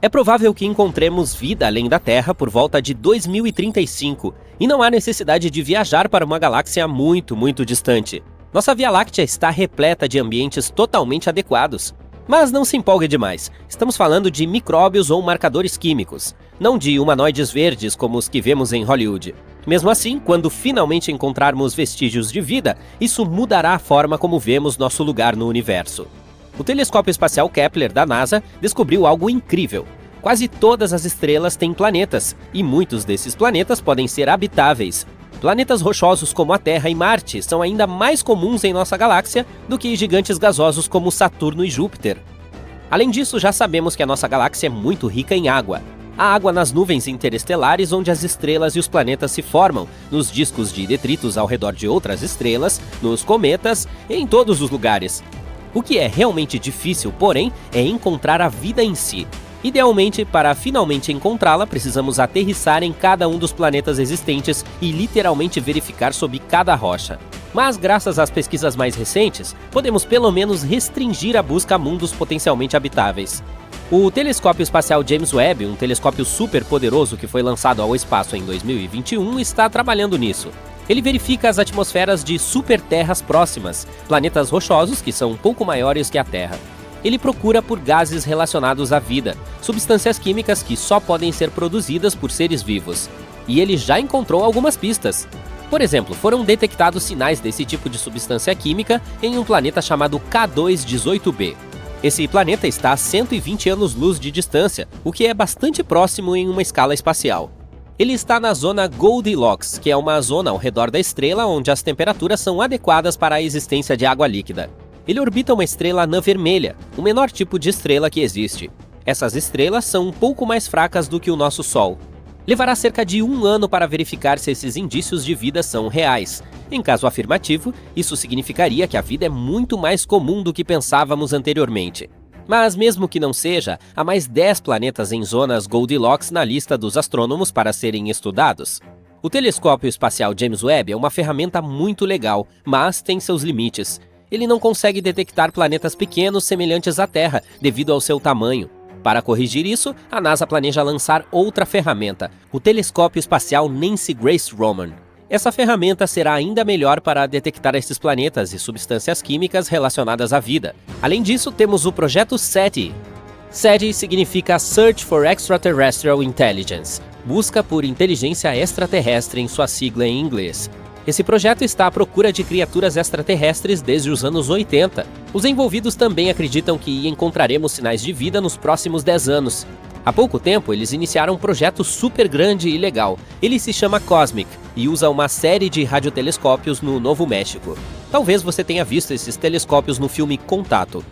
É provável que encontremos vida além da Terra por volta de 2035, e não há necessidade de viajar para uma galáxia muito, muito distante. Nossa Via Láctea está repleta de ambientes totalmente adequados. Mas não se empolgue demais, estamos falando de micróbios ou marcadores químicos, não de humanoides verdes como os que vemos em Hollywood. Mesmo assim, quando finalmente encontrarmos vestígios de vida, isso mudará a forma como vemos nosso lugar no universo. O telescópio espacial Kepler da NASA descobriu algo incrível. Quase todas as estrelas têm planetas, e muitos desses planetas podem ser habitáveis. Planetas rochosos como a Terra e Marte são ainda mais comuns em nossa galáxia do que gigantes gasosos como Saturno e Júpiter. Além disso, já sabemos que a nossa galáxia é muito rica em água. Há água nas nuvens interestelares onde as estrelas e os planetas se formam, nos discos de detritos ao redor de outras estrelas, nos cometas e em todos os lugares. O que é realmente difícil, porém, é encontrar a vida em si. Idealmente, para finalmente encontrá-la, precisamos aterrissar em cada um dos planetas existentes e literalmente verificar sob cada rocha. Mas, graças às pesquisas mais recentes, podemos pelo menos restringir a busca a mundos potencialmente habitáveis. O telescópio espacial James Webb, um telescópio super poderoso que foi lançado ao espaço em 2021, está trabalhando nisso. Ele verifica as atmosferas de superterras próximas, planetas rochosos que são um pouco maiores que a Terra. Ele procura por gases relacionados à vida, substâncias químicas que só podem ser produzidas por seres vivos. E ele já encontrou algumas pistas. Por exemplo, foram detectados sinais desse tipo de substância química em um planeta chamado K2-18b. Esse planeta está a 120 anos-luz de distância, o que é bastante próximo em uma escala espacial. Ele está na zona Goldilocks, que é uma zona ao redor da estrela onde as temperaturas são adequadas para a existência de água líquida. Ele orbita uma estrela anã vermelha, o menor tipo de estrela que existe. Essas estrelas são um pouco mais fracas do que o nosso Sol. Levará cerca de 1 ano para verificar se esses indícios de vida são reais. Em caso afirmativo, isso significaria que a vida é muito mais comum do que pensávamos anteriormente. Mas mesmo que não seja, há mais 10 planetas em zonas Goldilocks na lista dos astrônomos para serem estudados. O telescópio espacial James Webb é uma ferramenta muito legal, mas tem seus limites. Ele não consegue detectar planetas pequenos semelhantes à Terra, devido ao seu tamanho. Para corrigir isso, a NASA planeja lançar outra ferramenta, o telescópio espacial Nancy Grace Roman. Essa ferramenta será ainda melhor para detectar esses planetas e substâncias químicas relacionadas à vida. Além disso, temos o projeto SETI. SETI significa Search for Extraterrestrial Intelligence, busca por inteligência extraterrestre em sua sigla em inglês. Esse projeto está à procura de criaturas extraterrestres desde os anos 80. Os envolvidos também acreditam que encontraremos sinais de vida nos próximos 10 anos. Há pouco tempo, eles iniciaram um projeto super grande e legal. Ele se chama COSMIC e usa uma série de radiotelescópios no Novo México. Talvez você tenha visto esses telescópios no filme Contato.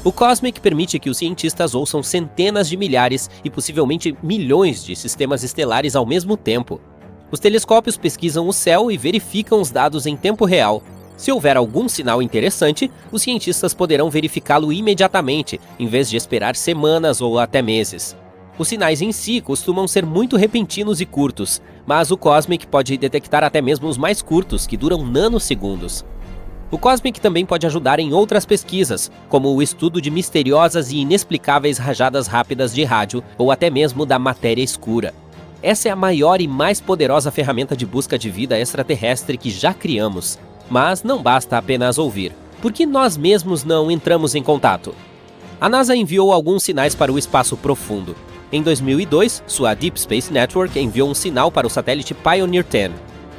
O COSMIC permite que os cientistas ouçam centenas de milhares e possivelmente milhões de sistemas estelares ao mesmo tempo. Os telescópios pesquisam o céu e verificam os dados em tempo real. Se houver algum sinal interessante, os cientistas poderão verificá-lo imediatamente, em vez de esperar semanas ou até meses. Os sinais em si costumam ser muito repentinos e curtos, mas o COSMIC pode detectar até mesmo os mais curtos, que duram nanosegundos. O COSMIC também pode ajudar em outras pesquisas, como o estudo de misteriosas e inexplicáveis rajadas rápidas de rádio ou até mesmo da matéria escura. Essa é a maior e mais poderosa ferramenta de busca de vida extraterrestre que já criamos. Mas não basta apenas ouvir. Por que nós mesmos não entramos em contato? A NASA enviou alguns sinais para o espaço profundo. Em 2002, sua Deep Space Network enviou um sinal para o satélite Pioneer 10.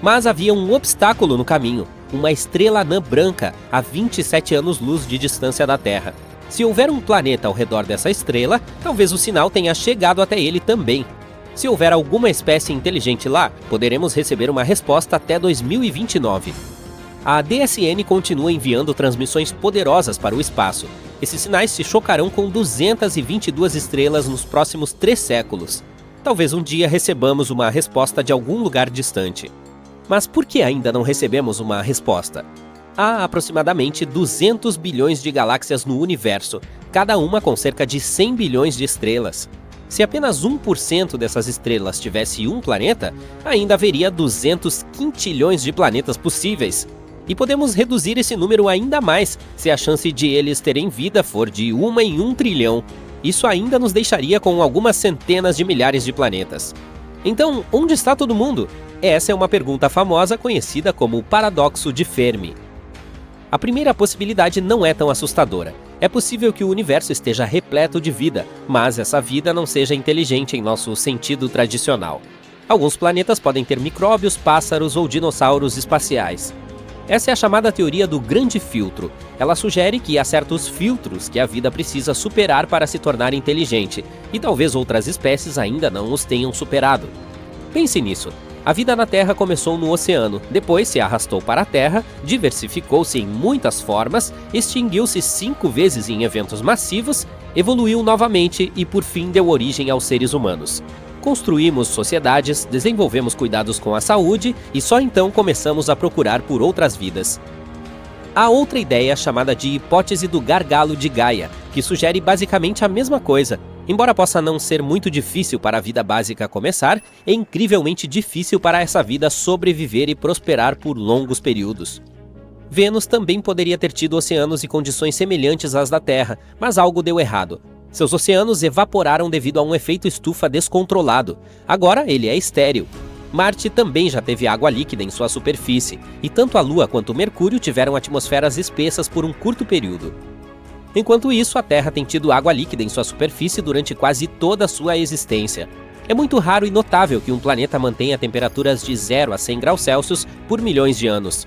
Mas havia um obstáculo no caminho, uma estrela anã branca a 27 anos-luz de distância da Terra. Se houver um planeta ao redor dessa estrela, talvez o sinal tenha chegado até ele também. Se houver alguma espécie inteligente lá, poderemos receber uma resposta até 2029. A DSN continua enviando transmissões poderosas para o espaço. Esses sinais se chocarão com 222 estrelas nos próximos 3 séculos. Talvez um dia recebamos uma resposta de algum lugar distante. Mas por que ainda não recebemos uma resposta? Há aproximadamente 200 bilhões de galáxias no universo, cada uma com cerca de 100 bilhões de estrelas. Se apenas 1% dessas estrelas tivesse um planeta, ainda haveria 200 quintilhões de planetas possíveis. E podemos reduzir esse número ainda mais se a chance de eles terem vida for de 1 em 1 trilhão. Isso ainda nos deixaria com algumas centenas de milhares de planetas. Então, onde está todo mundo? Essa é uma pergunta famosa conhecida como o paradoxo de Fermi. A primeira possibilidade não é tão assustadora. É possível que o universo esteja repleto de vida, mas essa vida não seja inteligente em nosso sentido tradicional. Alguns planetas podem ter micróbios, pássaros ou dinossauros espaciais. Essa é a chamada teoria do grande filtro. Ela sugere que há certos filtros que a vida precisa superar para se tornar inteligente, e talvez outras espécies ainda não os tenham superado. Pense nisso. A vida na Terra começou no oceano, depois se arrastou para a Terra, diversificou-se em muitas formas, extinguiu-se 5 vezes em eventos massivos, evoluiu novamente e por fim deu origem aos seres humanos. Construímos sociedades, desenvolvemos cuidados com a saúde e só então começamos a procurar por outras vidas. Há outra ideia chamada de hipótese do gargalo de Gaia, que sugere basicamente a mesma coisa. Embora possa não ser muito difícil para a vida básica começar, é incrivelmente difícil para essa vida sobreviver e prosperar por longos períodos. Vênus também poderia ter tido oceanos e condições semelhantes às da Terra, mas algo deu errado. Seus oceanos evaporaram devido a um efeito estufa descontrolado. Agora ele é estéril. Marte também já teve água líquida em sua superfície, e tanto a Lua quanto o Mercúrio tiveram atmosferas espessas por um curto período. Enquanto isso, a Terra tem tido água líquida em sua superfície durante quase toda a sua existência. É muito raro e notável que um planeta mantenha temperaturas de 0 a 100 graus Celsius por milhões de anos.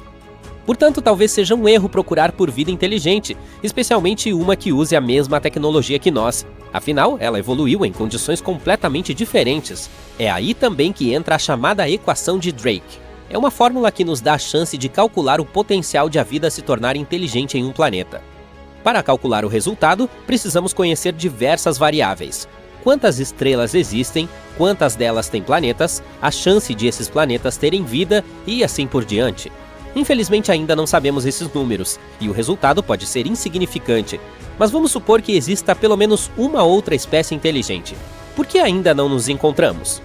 Portanto, talvez seja um erro procurar por vida inteligente, especialmente uma que use a mesma tecnologia que nós. Afinal, ela evoluiu em condições completamente diferentes. É aí também que entra a chamada equação de Drake. É uma fórmula que nos dá a chance de calcular o potencial de a vida se tornar inteligente em um planeta. Para calcular o resultado, precisamos conhecer diversas variáveis. Quantas estrelas existem, quantas delas têm planetas, a chance de esses planetas terem vida e assim por diante. Infelizmente ainda não sabemos esses números, e o resultado pode ser insignificante, mas vamos supor que exista pelo menos uma outra espécie inteligente. Por que ainda não nos encontramos?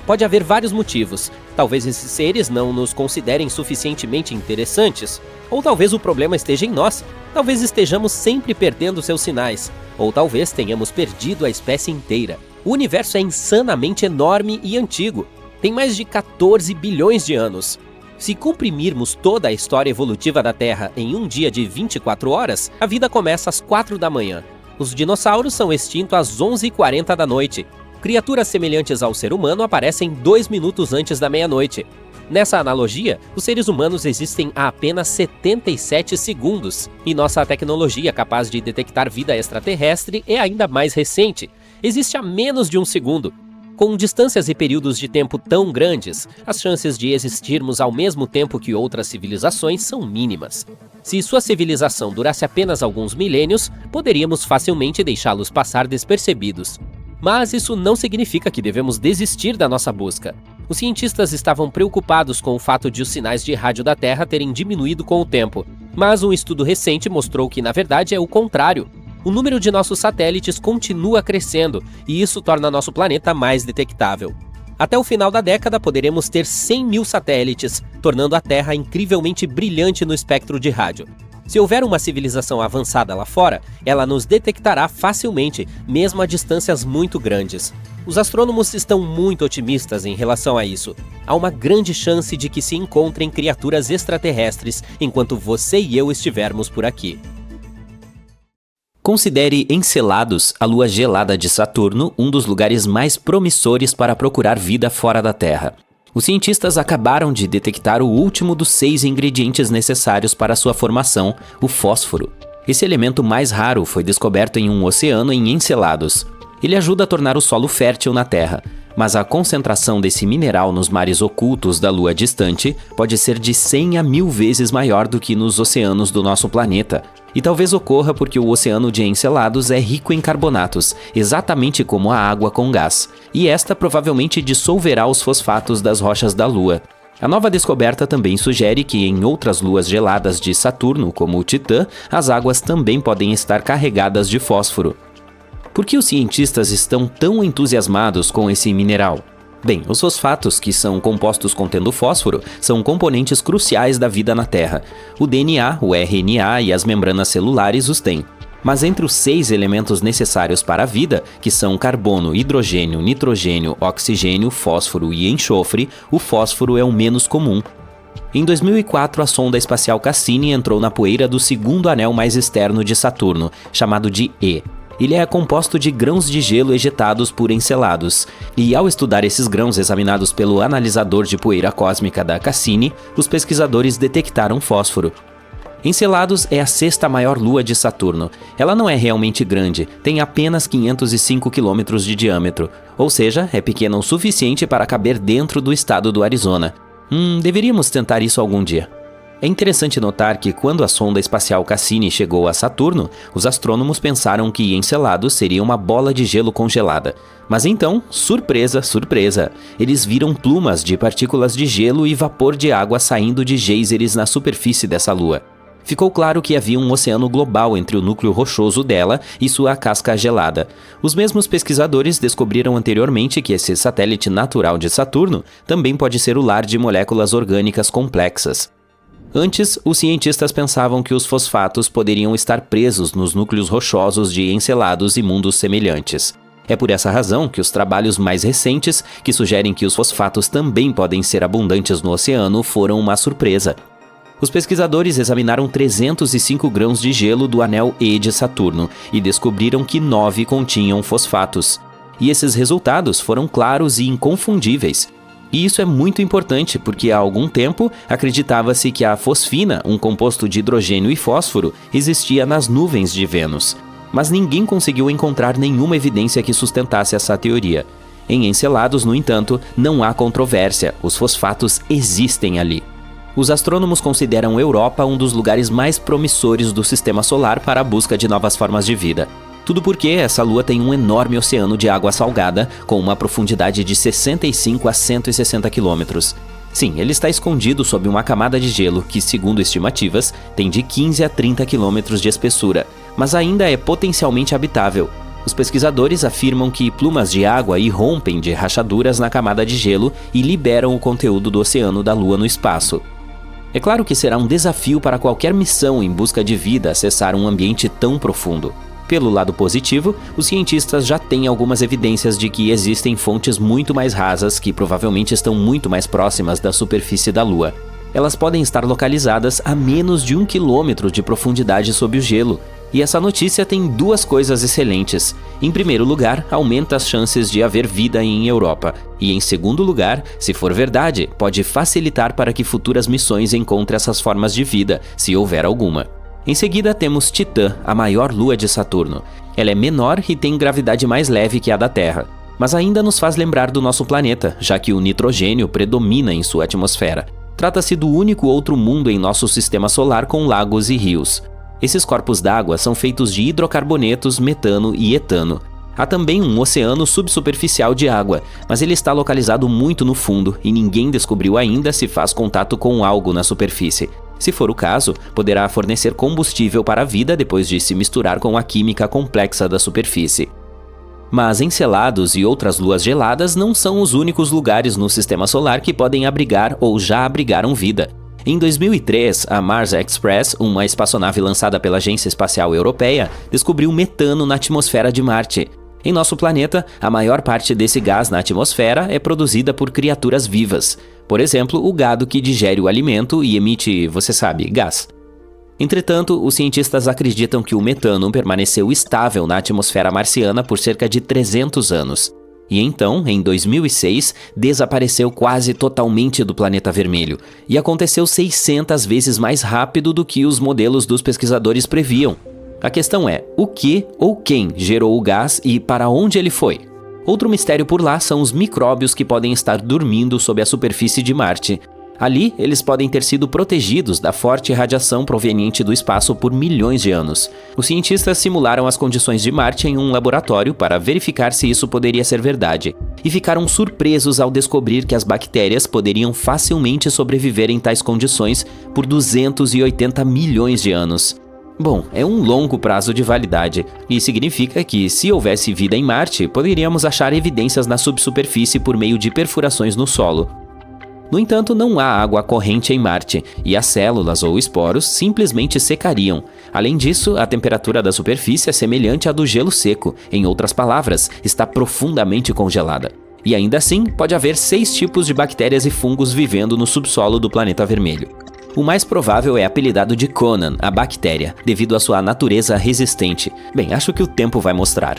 Pode haver vários motivos. Talvez esses seres não nos considerem suficientemente interessantes, ou talvez o problema esteja em nós. Talvez estejamos sempre perdendo seus sinais, ou talvez tenhamos perdido a espécie inteira. O universo é insanamente enorme e antigo. Tem mais de 14 bilhões de anos. Se comprimirmos toda a história evolutiva da Terra em um dia de 24 horas, a vida começa às 4 da manhã. Os dinossauros são extintos às 11h40 da noite. Criaturas semelhantes ao ser humano aparecem 2 minutos antes da meia-noite. Nessa analogia, os seres humanos existem há apenas 77 segundos, e nossa tecnologia capaz de detectar vida extraterrestre é ainda mais recente. Existe há menos de um segundo. Com distâncias e períodos de tempo tão grandes, as chances de existirmos ao mesmo tempo que outras civilizações são mínimas. Se sua civilização durasse apenas alguns milênios, poderíamos facilmente deixá-los passar despercebidos. Mas isso não significa que devemos desistir da nossa busca. Os cientistas estavam preocupados com o fato de os sinais de rádio da Terra terem diminuído com o tempo, mas um estudo recente mostrou que, na verdade, é o contrário. O número de nossos satélites continua crescendo, e isso torna nosso planeta mais detectável. Até o final da década, poderemos ter 100 mil satélites, tornando a Terra incrivelmente brilhante no espectro de rádio. Se houver uma civilização avançada lá fora, ela nos detectará facilmente, mesmo a distâncias muito grandes. Os astrônomos estão muito otimistas em relação a isso. Há uma grande chance de que se encontrem criaturas extraterrestres enquanto você e eu estivermos por aqui. Considere Encelados, a lua gelada de Saturno, um dos lugares mais promissores para procurar vida fora da Terra. Os cientistas acabaram de detectar o último dos 6 ingredientes necessários para sua formação, o fósforo. Esse elemento mais raro foi descoberto em um oceano em Encelados. Ele ajuda a tornar o solo fértil na Terra, mas a concentração desse mineral nos mares ocultos da Lua distante pode ser de 100 a 1000 vezes maior do que nos oceanos do nosso planeta. E talvez ocorra porque o oceano de Encelados é rico em carbonatos, exatamente como a água com gás, e esta provavelmente dissolverá os fosfatos das rochas da Lua. A nova descoberta também sugere que em outras luas geladas de Saturno, como o Titã, as águas também podem estar carregadas de fósforo. Por que os cientistas estão tão entusiasmados com esse mineral? Bem, os fosfatos, que são compostos contendo fósforo, são componentes cruciais da vida na Terra. O DNA, o RNA e as membranas celulares os têm. Mas entre os 6 elementos necessários para a vida, que são carbono, hidrogênio, nitrogênio, oxigênio, fósforo e enxofre, o fósforo é o menos comum. Em 2004, a sonda espacial Cassini entrou na poeira do segundo anel mais externo de Saturno, chamado de E. Ele é composto de grãos de gelo ejetados por Encelados, e ao estudar esses grãos examinados pelo analisador de poeira cósmica da Cassini, os pesquisadores detectaram fósforo. Encelados é a 6ª maior lua de Saturno. Ela não é realmente grande, tem apenas 505 km de diâmetro, ou seja, é pequena o suficiente para caber dentro do estado do Arizona. Deveríamos tentar isso algum dia. É interessante notar que quando a sonda espacial Cassini chegou a Saturno, os astrônomos pensaram que Encelados seria uma bola de gelo congelada. Mas então, surpresa, surpresa, eles viram plumas de partículas de gelo e vapor de água saindo de geysers na superfície dessa lua. Ficou claro que havia um oceano global entre o núcleo rochoso dela e sua casca gelada. Os mesmos pesquisadores descobriram anteriormente que esse satélite natural de Saturno também pode ser o lar de moléculas orgânicas complexas. Antes, os cientistas pensavam que os fosfatos poderiam estar presos nos núcleos rochosos de Encelados e mundos semelhantes. É por essa razão que os trabalhos mais recentes, que sugerem que os fosfatos também podem ser abundantes no oceano, foram uma surpresa. Os pesquisadores examinaram 305 grãos de gelo do anel E de Saturno e descobriram que 9 continham fosfatos. E esses resultados foram claros e inconfundíveis. E isso é muito importante porque há algum tempo acreditava-se que a fosfina, um composto de hidrogênio e fósforo, existia nas nuvens de Vênus. Mas ninguém conseguiu encontrar nenhuma evidência que sustentasse essa teoria. Em Encelados, no entanto, não há controvérsia, os fosfatos existem ali. Os astrônomos consideram Europa um dos lugares mais promissores do Sistema Solar para a busca de novas formas de vida. Tudo porque essa lua tem um enorme oceano de água salgada, com uma profundidade de 65 a 160 quilômetros. Sim, ele está escondido sob uma camada de gelo que, segundo estimativas, tem de 15 a 30 quilômetros de espessura, mas ainda é potencialmente habitável. Os pesquisadores afirmam que plumas de água irrompem de rachaduras na camada de gelo e liberam o conteúdo do oceano da Lua no espaço. É claro que será um desafio para qualquer missão em busca de vida acessar um ambiente tão profundo. Pelo lado positivo, os cientistas já têm algumas evidências de que existem fontes muito mais rasas que provavelmente estão muito mais próximas da superfície da Lua. Elas podem estar localizadas a menos de 1 quilômetro de profundidade sob o gelo. E essa notícia tem 2 coisas excelentes. Em primeiro lugar, aumenta as chances de haver vida em Europa. E em segundo lugar, se for verdade, pode facilitar para que futuras missões encontrem essas formas de vida, se houver alguma. Em seguida, temos Titã, a maior lua de Saturno. Ela é menor e tem gravidade mais leve que a da Terra, mas ainda nos faz lembrar do nosso planeta, já que o nitrogênio predomina em sua atmosfera. Trata-se do único outro mundo em nosso sistema solar com lagos e rios. Esses corpos d'água são feitos de hidrocarbonetos, metano e etano. Há também um oceano subsuperficial de água, mas ele está localizado muito no fundo e ninguém descobriu ainda se faz contato com algo na superfície. Se for o caso, poderá fornecer combustível para a vida depois de se misturar com a química complexa da superfície. Mas Encelados e outras luas geladas não são os únicos lugares no sistema solar que podem abrigar ou já abrigaram vida. Em 2003, a Mars Express, uma espaçonave lançada pela Agência Espacial Europeia, descobriu metano na atmosfera de Marte. Em nosso planeta, a maior parte desse gás na atmosfera é produzida por criaturas vivas. Por exemplo, o gado que digere o alimento e emite, você sabe, gás. Entretanto, os cientistas acreditam que o metano permaneceu estável na atmosfera marciana por cerca de 300 anos. E então, em 2006, desapareceu quase totalmente do planeta vermelho. E aconteceu 600 vezes mais rápido do que os modelos dos pesquisadores previam. A questão é, o que ou quem gerou o gás e para onde ele foi? Outro mistério por lá são os micróbios que podem estar dormindo sob a superfície de Marte. Ali, eles podem ter sido protegidos da forte radiação proveniente do espaço por milhões de anos. Os cientistas simularam as condições de Marte em um laboratório para verificar se isso poderia ser verdade, e ficaram surpresos ao descobrir que as bactérias poderiam facilmente sobreviver em tais condições por 280 milhões de anos. Bom, é um longo prazo de validade, e significa que, se houvesse vida em Marte, poderíamos achar evidências na subsuperfície por meio de perfurações no solo. No entanto, não há água corrente em Marte, e as células ou esporos simplesmente secariam. Além disso, a temperatura da superfície é semelhante à do gelo seco, em outras palavras, está profundamente congelada. E ainda assim, pode haver 6 tipos de bactérias e fungos vivendo no subsolo do planeta vermelho. O mais provável é apelidado de Conan, a bactéria, devido à sua natureza resistente. Bem, acho que o tempo vai mostrar.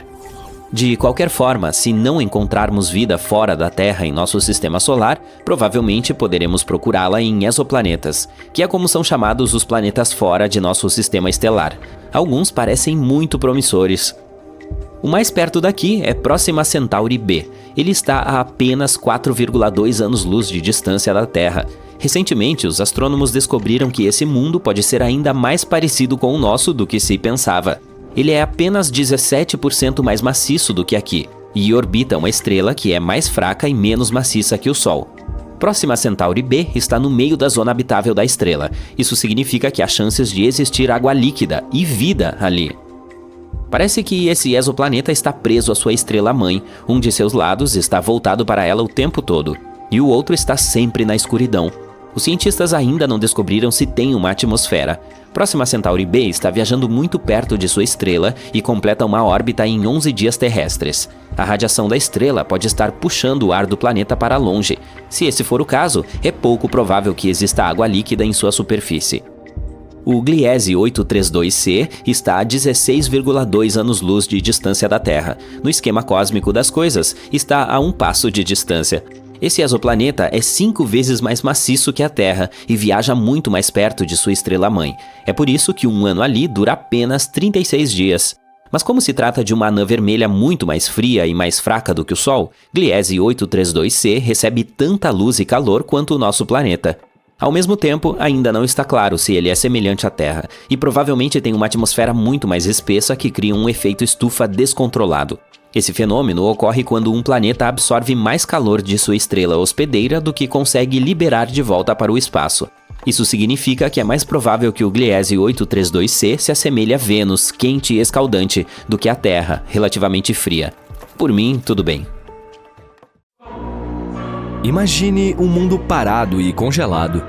De qualquer forma, se não encontrarmos vida fora da Terra em nosso sistema solar, provavelmente poderemos procurá-la em exoplanetas, que é como são chamados os planetas fora de nosso sistema estelar. Alguns parecem muito promissores. O mais perto daqui é Próxima Centauri b. Ele está a apenas 4,2 anos-luz de distância da Terra. Recentemente, os astrônomos descobriram que esse mundo pode ser ainda mais parecido com o nosso do que se pensava. Ele é apenas 17% mais maciço do que aqui, e orbita uma estrela que é mais fraca e menos maciça que o Sol. Próxima Centauri b está no meio da zona habitável da estrela. Isso significa que há chances de existir água líquida e vida ali. Parece que esse exoplaneta está preso à sua estrela-mãe. Um de seus lados está voltado para ela o tempo todo, e o outro está sempre na escuridão. Os cientistas ainda não descobriram se tem uma atmosfera. Próxima Centauri b está viajando muito perto de sua estrela e completa uma órbita em 11 dias terrestres. A radiação da estrela pode estar puxando o ar do planeta para longe. Se esse for o caso, é pouco provável que exista água líquida em sua superfície. O Gliese 832c está a 16,2 anos-luz de distância da Terra. No esquema cósmico das coisas, está a um passo de distância. Esse exoplaneta é 5 vezes mais maciço que a Terra e viaja muito mais perto de sua estrela-mãe. É por isso que um ano ali dura apenas 36 dias. Mas como se trata de uma anã vermelha muito mais fria e mais fraca do que o Sol, Gliese 832c recebe tanta luz e calor quanto o nosso planeta. Ao mesmo tempo, ainda não está claro se ele é semelhante à Terra, e provavelmente tem uma atmosfera muito mais espessa que cria um efeito estufa descontrolado. Esse fenômeno ocorre quando um planeta absorve mais calor de sua estrela hospedeira do que consegue liberar de volta para o espaço. Isso significa que é mais provável que o Gliese 832c se assemelhe a Vênus, quente e escaldante, do que a Terra, relativamente fria. Por mim, tudo bem. Imagine um mundo parado e congelado.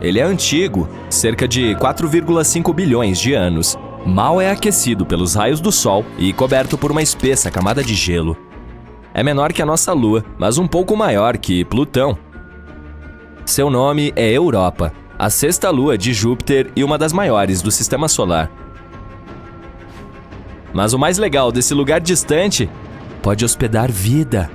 Ele é antigo, cerca de 4,5 bilhões de anos. Mal é aquecido pelos raios do Sol e coberto por uma espessa camada de gelo. É menor que a nossa Lua, mas um pouco maior que Plutão. Seu nome é Europa, a 6ª lua de Júpiter e uma das maiores do Sistema Solar. Mas o mais legal desse lugar distante pode hospedar vida.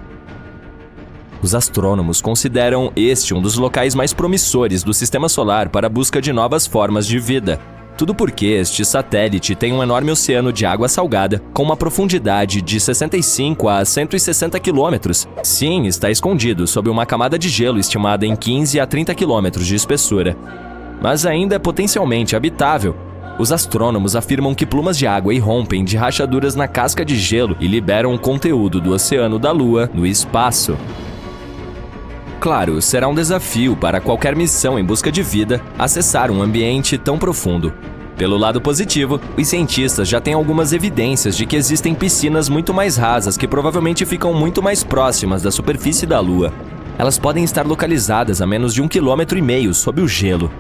Os astrônomos consideram este um dos locais mais promissores do Sistema Solar para a busca de novas formas de vida. Tudo porque este satélite tem um enorme oceano de água salgada com uma profundidade de 65 a 160 quilômetros. Sim, está escondido sob uma camada de gelo estimada em 15 a 30 quilômetros de espessura. Mas ainda é potencialmente habitável. Os astrônomos afirmam que plumas de água irrompem de rachaduras na casca de gelo e liberam o conteúdo do oceano da Lua no espaço. Claro, será um desafio para qualquer missão em busca de vida acessar um ambiente tão profundo. Pelo lado positivo, os cientistas já têm algumas evidências de que existem piscinas muito mais rasas que provavelmente ficam muito mais próximas da superfície da Lua. Elas podem estar localizadas a menos de 1,5 km sob o gelo.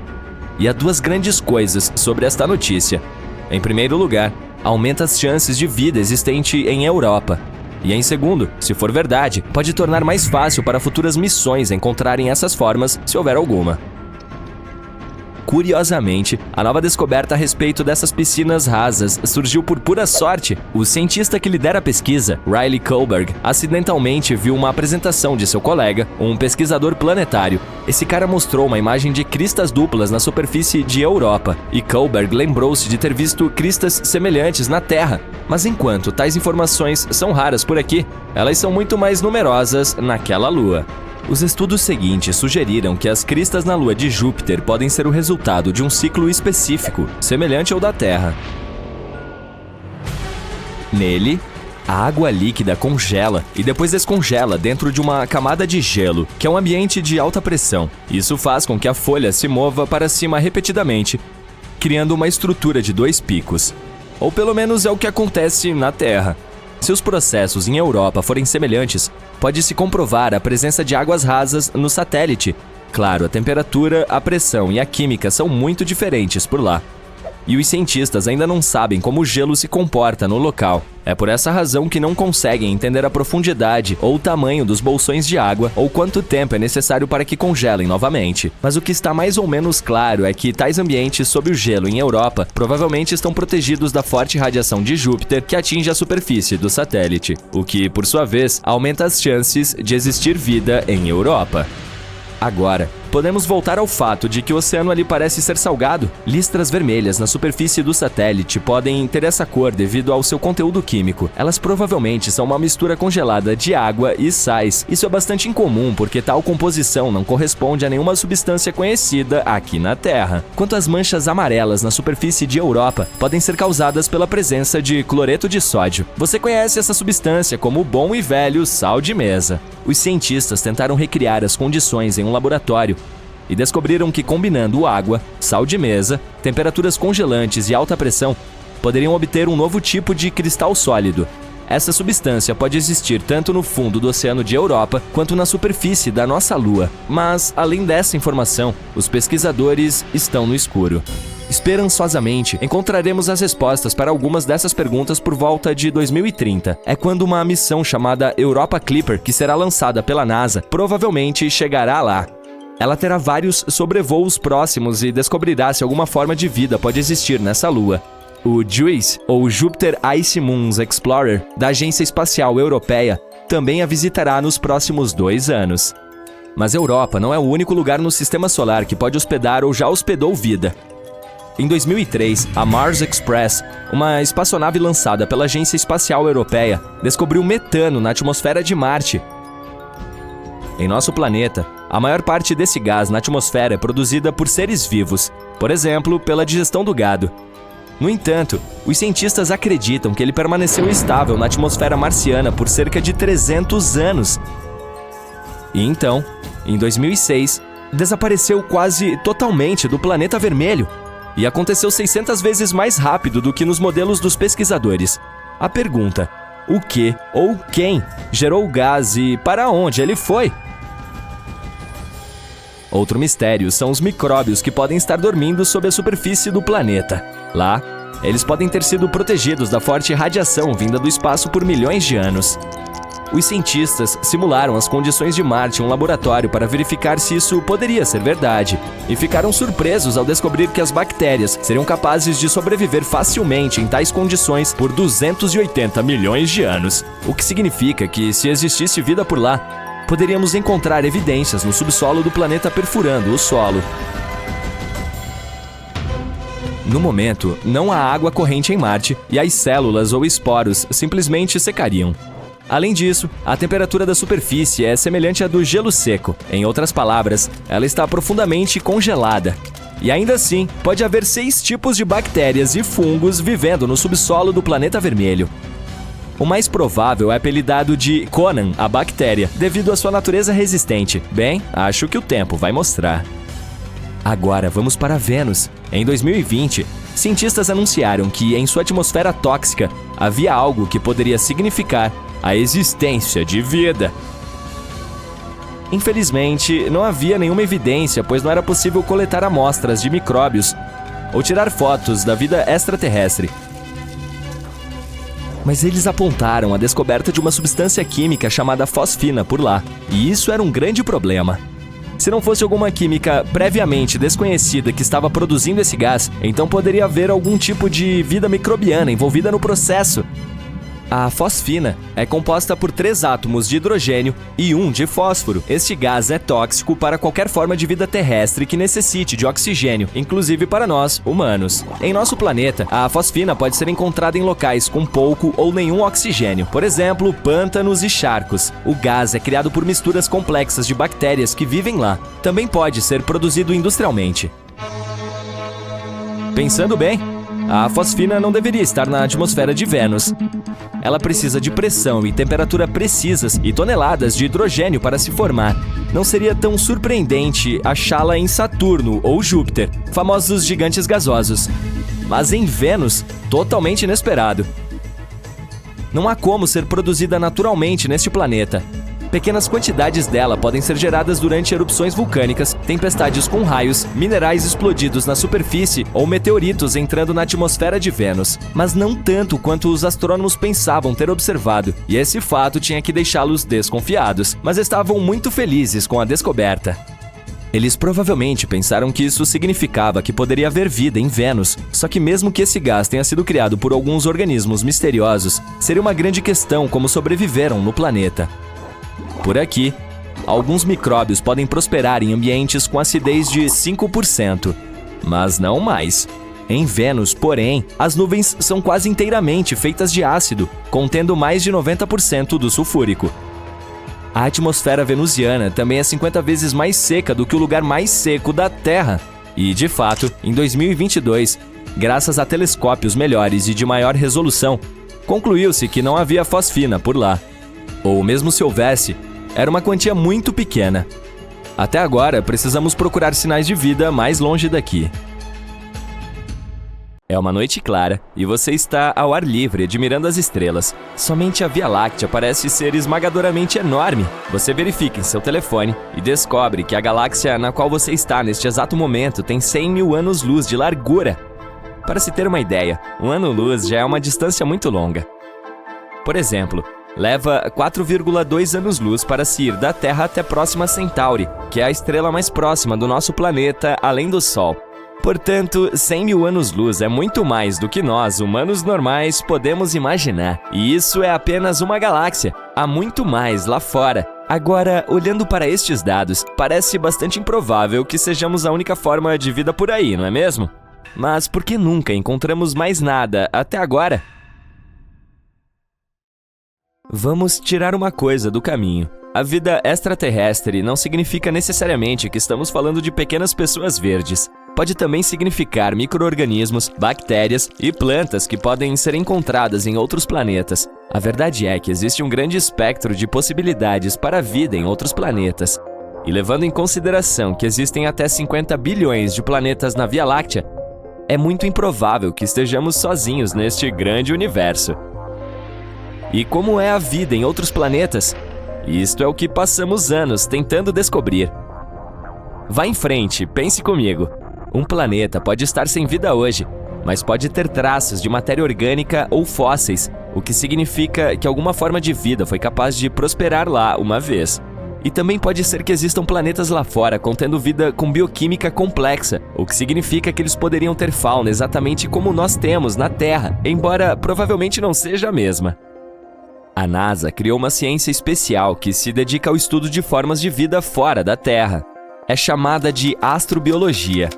E há 2 grandes coisas sobre esta notícia. Em primeiro lugar, aumenta as chances de vida existente em Europa. E em segundo, se for verdade, pode tornar mais fácil para futuras missões encontrarem essas formas, se houver alguma. Curiosamente, a nova descoberta a respeito dessas piscinas rasas surgiu por pura sorte. O cientista que lidera a pesquisa, Riley Kohlberg, acidentalmente viu uma apresentação de seu colega, um pesquisador planetário. Esse cara mostrou uma imagem de cristas duplas na superfície de Europa, e Kohlberg lembrou-se de ter visto cristas semelhantes na Terra. Mas enquanto tais informações são raras por aqui, elas são muito mais numerosas naquela lua. Os estudos seguintes sugeriram que as cristas na lua de Júpiter podem ser o resultado de um ciclo específico, semelhante ao da Terra. Nele, a água líquida congela e depois descongela dentro de uma camada de gelo, que é um ambiente de alta pressão. Isso faz com que a folha se mova para cima repetidamente, criando uma estrutura de 2 picos. Ou pelo menos é o que acontece na Terra. Se os processos em Europa forem semelhantes, pode-se comprovar a presença de águas rasas no satélite. Claro, a temperatura, a pressão e a química são muito diferentes por lá. e os cientistas ainda não sabem como o gelo se comporta no local. É por essa razão que não conseguem entender a profundidade ou o tamanho dos bolsões de água ou quanto tempo é necessário para que congelem novamente. Mas o que está mais ou menos claro é que tais ambientes sob o gelo em Europa provavelmente estão protegidos da forte radiação de Júpiter que atinge a superfície do satélite, o que, por sua vez, aumenta as chances de existir vida em Europa. Agora, podemos voltar ao fato de que o oceano ali parece ser salgado. Listras vermelhas na superfície do satélite podem ter essa cor devido ao seu conteúdo químico. Elas provavelmente são uma mistura congelada de água e sais. Isso é bastante incomum porque tal composição não corresponde a nenhuma substância conhecida aqui na Terra. Quanto às manchas amarelas na superfície de Europa, podem ser causadas pela presença de cloreto de sódio. Você conhece essa substância como o bom e velho sal de mesa. Os cientistas tentaram recriar as condições em um laboratório e descobriram que combinando água, sal de mesa, temperaturas congelantes e alta pressão, poderiam obter um novo tipo de cristal sólido. Essa substância pode existir tanto no fundo do oceano de Europa quanto na superfície da nossa Lua. Mas, além dessa informação, os pesquisadores estão no escuro. Esperançosamente, encontraremos as respostas para algumas dessas perguntas por volta de 2030. É quando uma missão chamada Europa Clipper, que será lançada pela NASA, provavelmente chegará lá. Ela terá vários sobrevoos próximos e descobrirá se alguma forma de vida pode existir nessa lua. O JUICE, ou Jupiter Ice Moons Explorer, da Agência Espacial Europeia, também a visitará nos próximos 2 anos. Mas a Europa não é o único lugar no Sistema Solar que pode hospedar ou já hospedou vida. Em 2003, a Mars Express, uma espaçonave lançada pela Agência Espacial Europeia, descobriu metano na atmosfera de Marte. Em nosso planeta, a maior parte desse gás na atmosfera é produzida por seres vivos, por exemplo, pela digestão do gado. No entanto, os cientistas acreditam que ele permaneceu estável na atmosfera marciana por cerca de 300 anos. E então, em 2006, desapareceu quase totalmente do planeta vermelho. E aconteceu 600 vezes mais rápido do que nos modelos dos pesquisadores. A pergunta: o que ou quem gerou o gás e para onde ele foi? Outro mistério são os micróbios que podem estar dormindo sob a superfície do planeta. Lá, eles podem ter sido protegidos da forte radiação vinda do espaço por milhões de anos. Os cientistas simularam as condições de Marte em um laboratório para verificar se isso poderia ser verdade, e ficaram surpresos ao descobrir que as bactérias seriam capazes de sobreviver facilmente em tais condições por 280 milhões de anos, o que significa que, se existisse vida por lá, poderíamos encontrar evidências no subsolo do planeta perfurando o solo. No momento, não há água corrente em Marte e as células ou esporos simplesmente secariam. Além disso, a temperatura da superfície é semelhante à do gelo seco. Em outras palavras, ela está profundamente congelada. E ainda assim, pode haver 6 tipos de bactérias e fungos vivendo no subsolo do planeta vermelho. O mais provável é apelidado de Conan, a bactéria, devido à sua natureza resistente. Bem, acho que o tempo vai mostrar. Agora vamos para Vênus. Em 2020, cientistas anunciaram que em sua atmosfera tóxica havia algo que poderia significar a existência de vida. Infelizmente, não havia nenhuma evidência, pois não era possível coletar amostras de micróbios ou tirar fotos da vida extraterrestre. Mas eles apontaram a descoberta de uma substância química chamada fosfina por lá, e isso era um grande problema. Se não fosse alguma química previamente desconhecida que estava produzindo esse gás, então poderia haver algum tipo de vida microbiana envolvida no processo. A fosfina é composta por 3 átomos de hidrogênio e 1 de fósforo. Este gás é tóxico para qualquer forma de vida terrestre que necessite de oxigênio, inclusive para nós, humanos. Em nosso planeta, a fosfina pode ser encontrada em locais com pouco ou nenhum oxigênio, por exemplo, pântanos e charcos. O gás é criado por misturas complexas de bactérias que vivem lá. Também pode ser produzido industrialmente. Pensando bem, a fosfina não deveria estar na atmosfera de Vênus. Ela precisa de pressão e temperatura precisas e toneladas de hidrogênio para se formar. Não seria tão surpreendente achá-la em Saturno ou Júpiter, famosos gigantes gasosos. Mas em Vênus, totalmente inesperado. Não há como ser produzida naturalmente neste planeta. Pequenas quantidades dela podem ser geradas durante erupções vulcânicas, tempestades com raios, minerais explodidos na superfície ou meteoritos entrando na atmosfera de Vênus. Mas não tanto quanto os astrônomos pensavam ter observado, e esse fato tinha que deixá-los desconfiados, mas estavam muito felizes com a descoberta. Eles provavelmente pensaram que isso significava que poderia haver vida em Vênus, só que mesmo que esse gás tenha sido criado por alguns organismos misteriosos, seria uma grande questão como sobreviveram no planeta. Por aqui, alguns micróbios podem prosperar em ambientes com acidez de 5%, mas não mais. Em Vênus, porém, as nuvens são quase inteiramente feitas de ácido, contendo mais de 90% do sulfúrico. A atmosfera venusiana também é 50 vezes mais seca do que o lugar mais seco da Terra. E, de fato, em 2022, graças a telescópios melhores e de maior resolução, concluiu-se que não havia fosfina por lá. Ou mesmo se houvesse, era uma quantia muito pequena. Até agora, precisamos procurar sinais de vida mais longe daqui. É uma noite clara e você está ao ar livre admirando as estrelas. Somente a Via Láctea parece ser esmagadoramente enorme. Você verifica em seu telefone e descobre que a galáxia na qual você está neste exato momento tem 100 mil anos-luz de largura. Para se ter uma ideia, um ano-luz já é uma distância muito longa. Por exemplo, leva 4,2 anos-luz para se ir da Terra até Próxima Centauri, que é a estrela mais próxima do nosso planeta além do Sol. Portanto, 100 mil anos-luz é muito mais do que nós, humanos normais, podemos imaginar. E isso é apenas uma galáxia. Há muito mais lá fora. Agora, olhando para estes dados, parece bastante improvável que sejamos a única forma de vida por aí, não é mesmo? Mas por que nunca encontramos mais nada até agora? Vamos tirar uma coisa do caminho. A vida extraterrestre não significa necessariamente que estamos falando de pequenas pessoas verdes. Pode também significar micro-organismos, bactérias e plantas que podem ser encontradas em outros planetas. A verdade é que existe um grande espectro de possibilidades para a vida em outros planetas. E levando em consideração que existem até 50 bilhões de planetas na Via Láctea, é muito improvável que estejamos sozinhos neste grande universo. E como é a vida em outros planetas? Isto é o que passamos anos tentando descobrir. Vá em frente, pense comigo. Um planeta pode estar sem vida hoje, mas pode ter traços de matéria orgânica ou fósseis, o que significa que alguma forma de vida foi capaz de prosperar lá uma vez. E também pode ser que existam planetas lá fora contendo vida com bioquímica complexa, o que significa que eles poderiam ter fauna exatamente como nós temos na Terra, embora provavelmente não seja a mesma. A NASA criou uma ciência especial que se dedica ao estudo de formas de vida fora da Terra. É chamada de astrobiologia.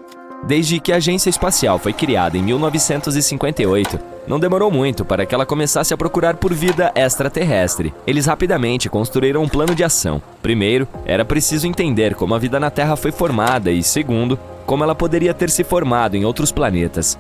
Desde que a Agência Espacial foi criada em 1958, não demorou muito para que ela começasse a procurar por vida extraterrestre. Eles rapidamente construíram um plano de ação. Primeiro, era preciso entender como a vida na Terra foi formada e, segundo, como ela poderia ter se formado em outros planetas.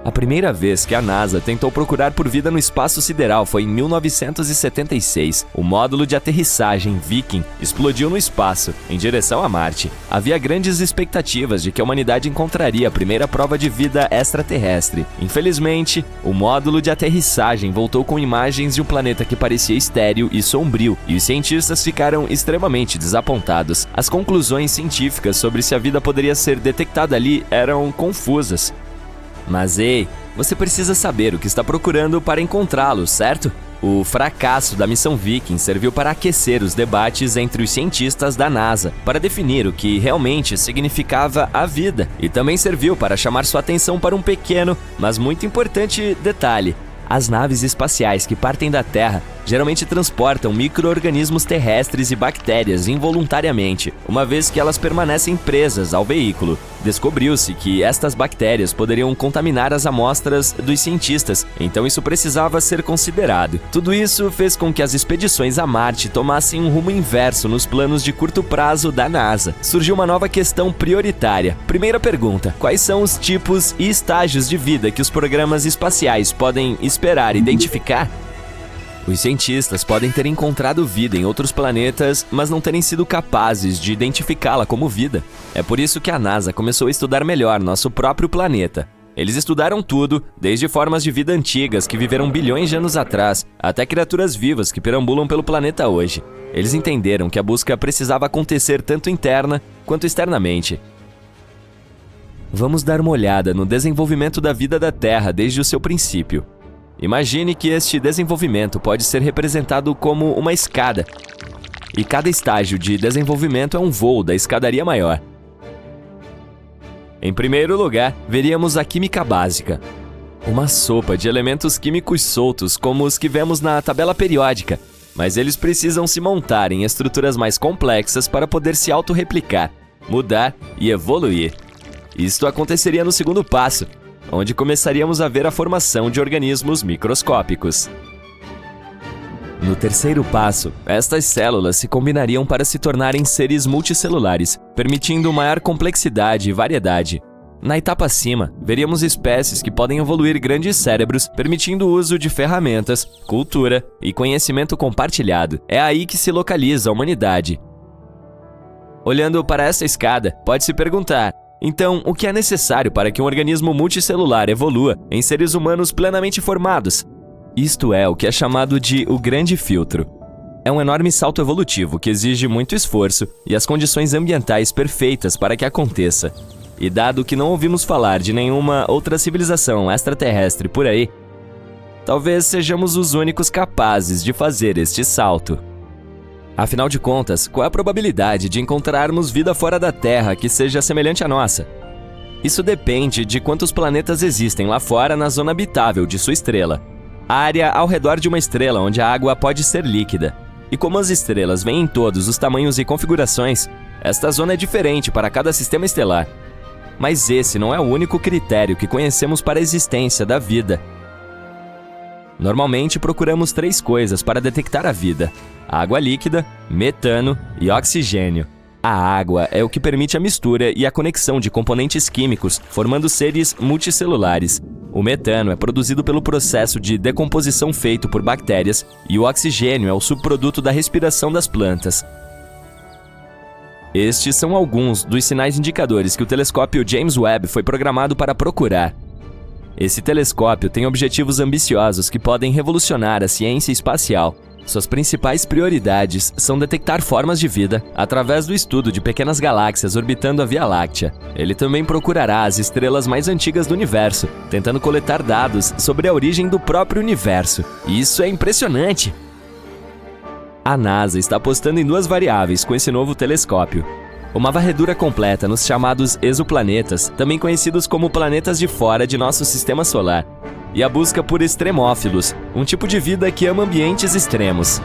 A primeira vez que a NASA tentou procurar por vida no espaço sideral foi em 1976. O módulo de aterrissagem Viking explodiu no espaço, em direção a Marte. Havia grandes expectativas de que a humanidade encontraria a primeira prova de vida extraterrestre. Infelizmente, o módulo de aterrissagem voltou com imagens de um planeta que parecia estéril e sombrio, e os cientistas ficaram extremamente desapontados. As conclusões científicas sobre se a vida poderia ser detectada ali eram confusas. Mas ei, você precisa saber o que está procurando para encontrá-lo, certo? O fracasso da missão Viking serviu para aquecer os debates entre os cientistas da NASA, para definir o que realmente significava a vida, e também serviu para chamar sua atenção para um pequeno, mas muito importante detalhe. As naves espaciais que partem da Terra geralmente transportam micro-organismos terrestres e bactérias involuntariamente, uma vez que elas permanecem presas ao veículo. Descobriu-se que estas bactérias poderiam contaminar as amostras dos cientistas, então isso precisava ser considerado. Tudo isso fez com que as expedições a Marte tomassem um rumo inverso nos planos de curto prazo da NASA. Surgiu uma nova questão prioritária. Primeira pergunta: quais são os tipos e estágios de vida que os programas espaciais podem esperar identificar? Os cientistas podem ter encontrado vida em outros planetas, mas não terem sido capazes de identificá-la como vida. É por isso que a NASA começou a estudar melhor nosso próprio planeta. Eles estudaram tudo, desde formas de vida antigas que viveram bilhões de anos atrás, até criaturas vivas que perambulam pelo planeta hoje. Eles entenderam que a busca precisava acontecer tanto interna quanto externamente. Vamos dar uma olhada no desenvolvimento da vida da Terra desde o seu princípio. Imagine que este desenvolvimento pode ser representado como uma escada, e cada estágio de desenvolvimento é um voo da escadaria maior. Em primeiro lugar, veríamos a química básica. Uma sopa de elementos químicos soltos, como os que vemos na tabela periódica, mas eles precisam se montar em estruturas mais complexas para poder se autorreplicar, mudar e evoluir. Isto aconteceria no segundo passo, onde começaríamos a ver a formação de organismos microscópicos. No terceiro passo, estas células se combinariam para se tornarem seres multicelulares, permitindo maior complexidade e variedade. Na etapa acima, veríamos espécies que podem evoluir grandes cérebros, permitindo o uso de ferramentas, cultura e conhecimento compartilhado. É aí que se localiza a humanidade. Olhando para essa escada, pode se perguntar: então, o que é necessário para que um organismo multicelular evolua em seres humanos plenamente formados? Isto é o que é chamado de o grande filtro. É um enorme salto evolutivo que exige muito esforço e as condições ambientais perfeitas para que aconteça. E dado que não ouvimos falar de nenhuma outra civilização extraterrestre por aí, talvez sejamos os únicos capazes de fazer este salto. Afinal de contas, qual é a probabilidade de encontrarmos vida fora da Terra que seja semelhante à nossa? Isso depende de quantos planetas existem lá fora na zona habitável de sua estrela. A área ao redor de uma estrela onde a água pode ser líquida. E como as estrelas vêm em todos os tamanhos e configurações, esta zona é diferente para cada sistema estelar. Mas esse não é o único critério que conhecemos para a existência da vida. Normalmente procuramos 3 coisas para detectar a vida: água líquida, metano e oxigênio. A água é o que permite a mistura e a conexão de componentes químicos, formando seres multicelulares. O metano é produzido pelo processo de decomposição feito por bactérias e o oxigênio é o subproduto da respiração das plantas. Estes são alguns dos sinais indicadores que o telescópio James Webb foi programado para procurar. Esse telescópio tem objetivos ambiciosos que podem revolucionar a ciência espacial. Suas principais prioridades são detectar formas de vida através do estudo de pequenas galáxias orbitando a Via Láctea. Ele também procurará as estrelas mais antigas do universo, tentando coletar dados sobre a origem do próprio universo. Isso é impressionante! A NASA está apostando em 2 variáveis com esse novo telescópio: uma varredura completa nos chamados exoplanetas, também conhecidos como planetas de fora de nosso sistema solar, e a busca por extremófilos, um tipo de vida que ama ambientes extremos.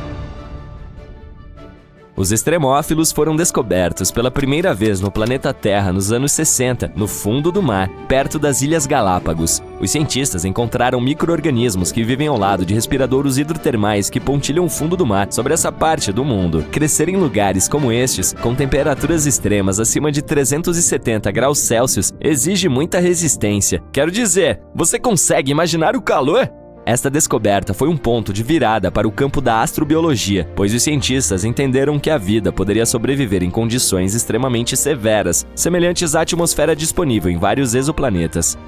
Os extremófilos foram descobertos pela primeira vez no planeta Terra nos anos 60, no fundo do mar, perto das Ilhas Galápagos. Os cientistas encontraram micro-organismos que vivem ao lado de respiradouros hidrotermais que pontilham o fundo do mar sobre essa parte do mundo. Crescer em lugares como estes, com temperaturas extremas acima de 370 graus Celsius, exige muita resistência. Quero dizer, você consegue imaginar o calor? Esta descoberta foi um ponto de virada para o campo da astrobiologia, pois os cientistas entenderam que a vida poderia sobreviver em condições extremamente severas, semelhantes à atmosfera disponível em vários exoplanetas.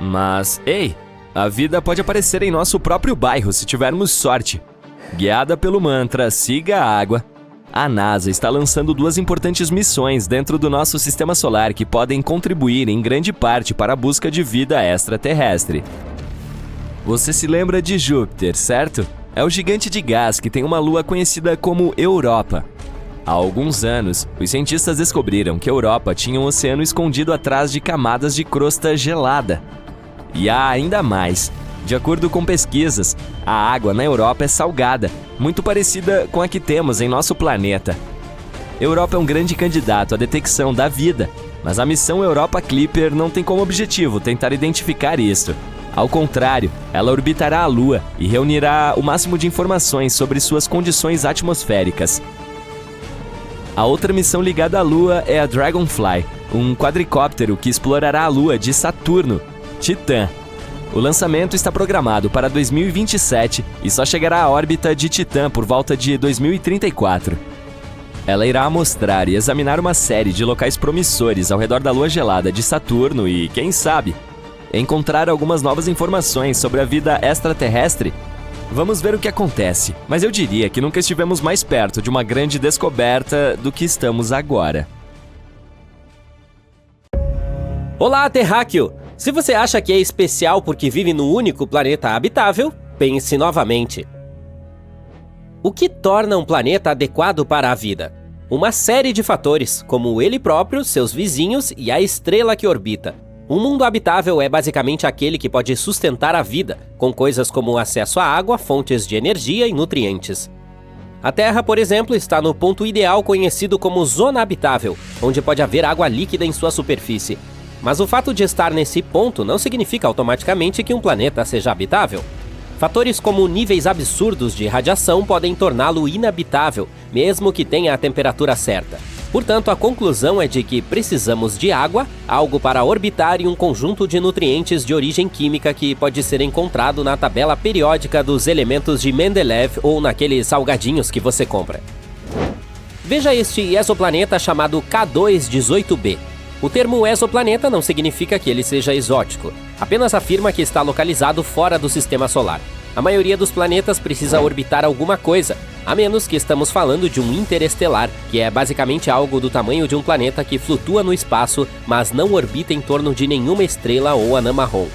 Mas, ei, a vida pode aparecer em nosso próprio bairro se tivermos sorte. Guiada pelo mantra "Siga a água", a NASA está lançando 2 importantes missões dentro do nosso sistema solar que podem contribuir em grande parte para a busca de vida extraterrestre. Você se lembra de Júpiter, certo? É o gigante de gás que tem uma lua conhecida como Europa. Há alguns anos, os cientistas descobriram que Europa tinha um oceano escondido atrás de camadas de crosta gelada. E há ainda mais. De acordo com pesquisas, a água na Europa é salgada, muito parecida com a que temos em nosso planeta. Europa é um grande candidato à detecção da vida, mas a missão Europa Clipper não tem como objetivo tentar identificar isso. Ao contrário, ela orbitará a Lua e reunirá o máximo de informações sobre suas condições atmosféricas. A outra missão ligada à Lua é a Dragonfly, um quadricóptero que explorará a Lua de Saturno, Titã. O lançamento está programado para 2027 e só chegará à órbita de Titã por volta de 2034. Ela irá amostrar e examinar uma série de locais promissores ao redor da Lua gelada de Saturno e, quem sabe, encontrar algumas novas informações sobre a vida extraterrestre. Vamos ver o que acontece, mas eu diria que nunca estivemos mais perto de uma grande descoberta do que estamos agora. Olá, terráqueo! Se você acha que é especial porque vive no único planeta habitável, pense novamente. O que torna um planeta adequado para a vida? Uma série de fatores, como ele próprio, seus vizinhos e a estrela que orbita. Um mundo habitável é basicamente aquele que pode sustentar a vida, com coisas como acesso à água, fontes de energia e nutrientes. A Terra, por exemplo, está no ponto ideal conhecido como zona habitável, onde pode haver água líquida em sua superfície. Mas o fato de estar nesse ponto não significa automaticamente que um planeta seja habitável. Fatores como níveis absurdos de radiação podem torná-lo inabitável, mesmo que tenha a temperatura certa. Portanto, a conclusão é de que precisamos de água, algo para orbitar e um conjunto de nutrientes de origem química que pode ser encontrado na tabela periódica dos elementos de Mendeleev ou naqueles salgadinhos que você compra. Veja este exoplaneta chamado K2-18b. O termo exoplaneta não significa que ele seja exótico, apenas afirma que está localizado fora do sistema solar. A maioria dos planetas precisa orbitar alguma coisa, a menos que estamos falando de um interestelar, que é basicamente algo do tamanho de um planeta que flutua no espaço, mas não orbita em torno de nenhuma estrela ou anã marrom.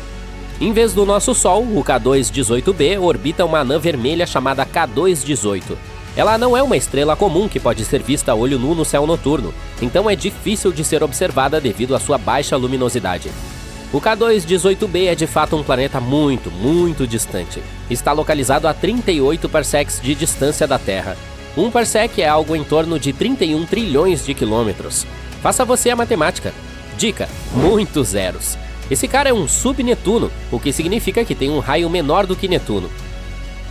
Em vez do nosso Sol, o K2-18b orbita uma anã vermelha chamada K2-18. Ela não é uma estrela comum que pode ser vista a olho nu no céu noturno, então é difícil de ser observada devido à sua baixa luminosidade. O K2-18b é de fato um planeta muito, muito distante. Está localizado a 38 parsecs de distância da Terra. Um parsec é algo em torno de 31 trilhões de quilômetros. Faça você a matemática. Dica: muitos zeros. Esse cara é um subnetuno, o que significa que tem um raio menor do que Netuno.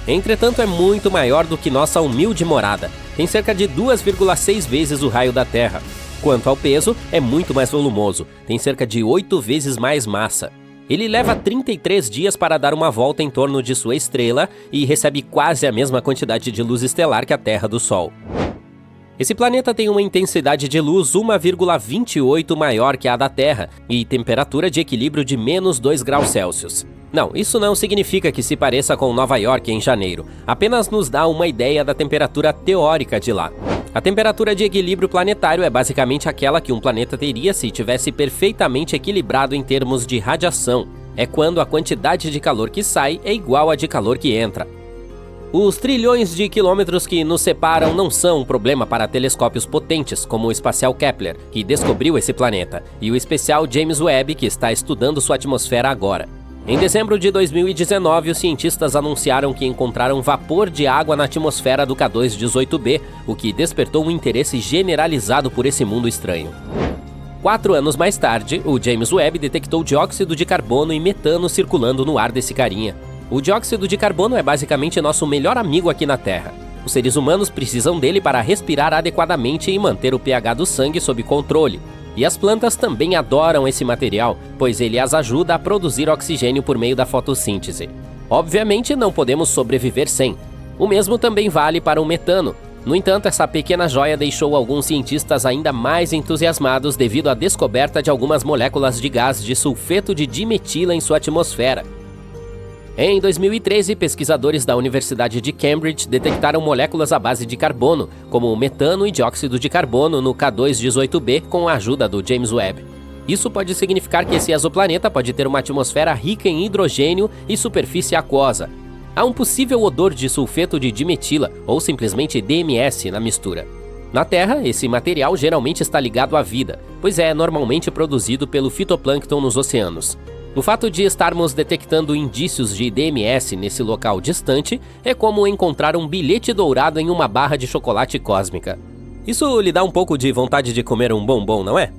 Entretanto, é muito maior do que nossa humilde morada. Tem cerca de 2,6 vezes o raio da Terra. Quanto ao peso, é muito mais volumoso, tem cerca de 8 vezes mais massa. Ele leva 33 dias para dar uma volta em torno de sua estrela e recebe quase a mesma quantidade de luz estelar que a Terra do Sol. Esse planeta tem uma intensidade de luz 1,28 maior que a da Terra e temperatura de equilíbrio de menos 2 graus Celsius. Não, isso não significa que se pareça com Nova York em janeiro, apenas nos dá uma ideia da temperatura teórica de lá. A temperatura de equilíbrio planetário é basicamente aquela que um planeta teria se tivesse perfeitamente equilibrado em termos de radiação. É quando a quantidade de calor que sai é igual à de calor que entra. Os trilhões de quilômetros que nos separam não são um problema para telescópios potentes, como o espacial Kepler, que descobriu esse planeta, e o especial James Webb, que está estudando sua atmosfera agora. Em dezembro de 2019, os cientistas anunciaram que encontraram vapor de água na atmosfera do K2-18b, o que despertou um interesse generalizado por esse mundo estranho. 4 anos mais tarde, o James Webb detectou dióxido de carbono e metano circulando no ar desse carinha. O dióxido de carbono é basicamente nosso melhor amigo aqui na Terra. Os seres humanos precisam dele para respirar adequadamente e manter o pH do sangue sob controle. E as plantas também adoram esse material, pois ele as ajuda a produzir oxigênio por meio da fotossíntese. Obviamente, não podemos sobreviver sem. O mesmo também vale para o metano. No entanto, essa pequena joia deixou alguns cientistas ainda mais entusiasmados devido à descoberta de algumas moléculas de gás de sulfeto de dimetila em sua atmosfera. Em 2013, pesquisadores da Universidade de Cambridge detectaram moléculas à base de carbono, como metano e dióxido de carbono no K2-18b com a ajuda do James Webb. Isso pode significar que esse exoplaneta pode ter uma atmosfera rica em hidrogênio e superfície aquosa. Há um possível odor de sulfeto de dimetila, ou simplesmente DMS, na mistura. Na Terra, esse material geralmente está ligado à vida, pois é normalmente produzido pelo fitoplâncton nos oceanos. O fato de estarmos detectando indícios de DMS nesse local distante é como encontrar um bilhete dourado em uma barra de chocolate cósmica. Isso lhe dá um pouco de vontade de comer um bombom, não é?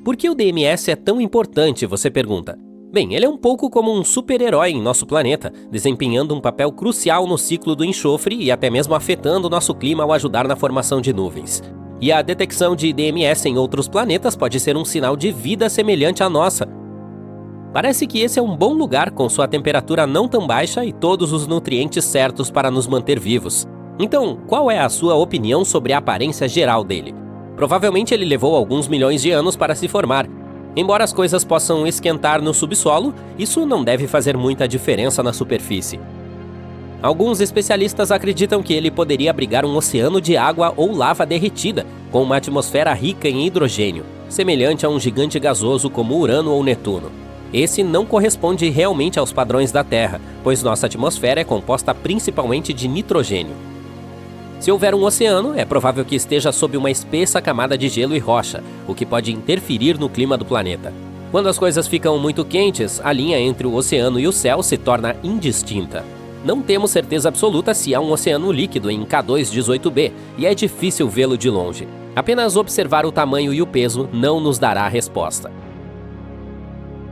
Por que o DMS é tão importante, você pergunta? Bem, ele é um pouco como um super-herói em nosso planeta, desempenhando um papel crucial no ciclo do enxofre e até mesmo afetando o nosso clima ao ajudar na formação de nuvens. E a detecção de DMS em outros planetas pode ser um sinal de vida semelhante à nossa. Parece que esse é um bom lugar com sua temperatura não tão baixa e todos os nutrientes certos para nos manter vivos. Então, qual é a sua opinião sobre a aparência geral dele? Provavelmente ele levou alguns milhões de anos para se formar. Embora as coisas possam esquentar no subsolo, isso não deve fazer muita diferença na superfície. Alguns especialistas acreditam que ele poderia abrigar um oceano de água ou lava derretida, com uma atmosfera rica em hidrogênio, semelhante a um gigante gasoso como Urano ou Netuno. Esse não corresponde realmente aos padrões da Terra, pois nossa atmosfera é composta principalmente de nitrogênio. Se houver um oceano, é provável que esteja sob uma espessa camada de gelo e rocha, o que pode interferir no clima do planeta. Quando as coisas ficam muito quentes, a linha entre o oceano e o céu se torna indistinta. Não temos certeza absoluta se há um oceano líquido em K2-18b, e é difícil vê-lo de longe. Apenas observar o tamanho e o peso não nos dará a resposta.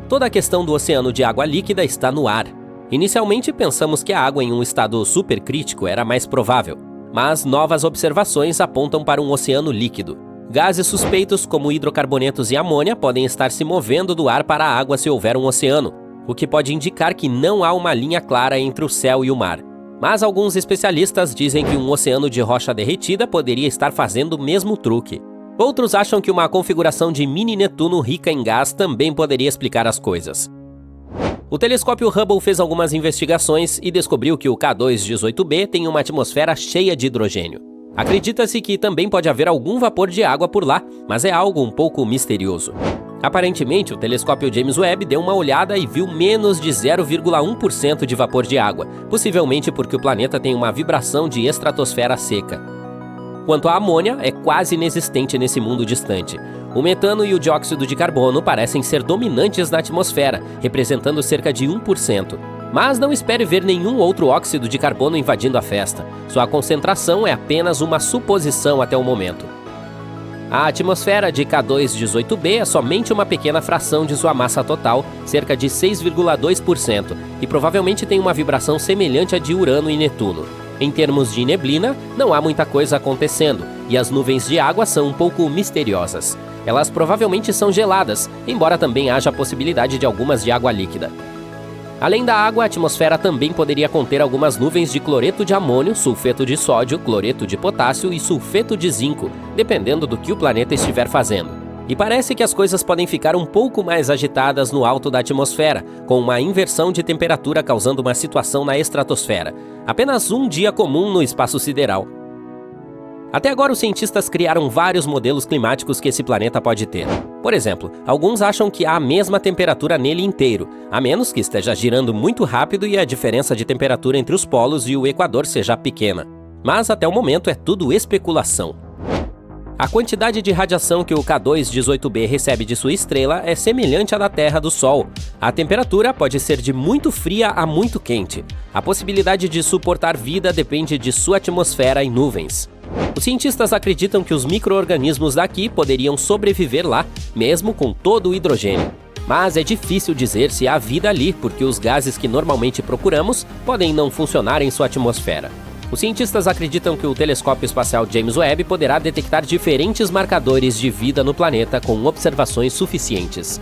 Toda a questão do oceano de água líquida está no ar. Inicialmente pensamos que a água em um estado supercrítico era mais provável, mas novas observações apontam para um oceano líquido. Gases suspeitos como hidrocarbonetos e amônia podem estar se movendo do ar para a água se houver um oceano, o que pode indicar que não há uma linha clara entre o céu e o mar. Mas alguns especialistas dizem que um oceano de rocha derretida poderia estar fazendo o mesmo truque. Outros acham que uma configuração de mini Netuno rica em gás também poderia explicar as coisas. O telescópio Hubble fez algumas investigações e descobriu que o K2-18b tem uma atmosfera cheia de hidrogênio. Acredita-se que também pode haver algum vapor de água por lá, mas é algo um pouco misterioso. Aparentemente, o telescópio James Webb deu uma olhada e viu menos de 0,1% de vapor de água, possivelmente porque o planeta tem uma vibração de estratosfera seca. Quanto à amônia, é quase inexistente nesse mundo distante. O metano e o dióxido de carbono parecem ser dominantes na atmosfera, representando cerca de 1%. Mas não espere ver nenhum outro óxido de carbono invadindo a festa. Sua concentração é apenas uma suposição até o momento. A atmosfera de K2-18b é somente uma pequena fração de sua massa total, cerca de 6,2%, e provavelmente tem uma vibração semelhante à de Urano e Netuno. Em termos de neblina, não há muita coisa acontecendo, e as nuvens de água são um pouco misteriosas. Elas provavelmente são geladas, embora também haja a possibilidade de algumas de água líquida. Além da água, a atmosfera também poderia conter algumas nuvens de cloreto de amônio, sulfeto de sódio, cloreto de potássio e sulfeto de zinco, dependendo do que o planeta estiver fazendo. E parece que as coisas podem ficar um pouco mais agitadas no alto da atmosfera, com uma inversão de temperatura causando uma situação na estratosfera. Apenas um dia comum no espaço sideral. Até agora, os cientistas criaram vários modelos climáticos que esse planeta pode ter. Por exemplo, alguns acham que há a mesma temperatura nele inteiro, a menos que esteja girando muito rápido e a diferença de temperatura entre os polos e o Equador seja pequena. Mas até o momento é tudo especulação. A quantidade de radiação que o K2-18b recebe de sua estrela é semelhante à da Terra do Sol. A temperatura pode ser de muito fria a muito quente. A possibilidade de suportar vida depende de sua atmosfera e nuvens. Os cientistas acreditam que os micro-organismos daqui poderiam sobreviver lá, mesmo com todo o hidrogênio. Mas é difícil dizer se há vida ali, porque os gases que normalmente procuramos podem não funcionar em sua atmosfera. Os cientistas acreditam que o telescópio espacial James Webb poderá detectar diferentes marcadores de vida no planeta com observações suficientes.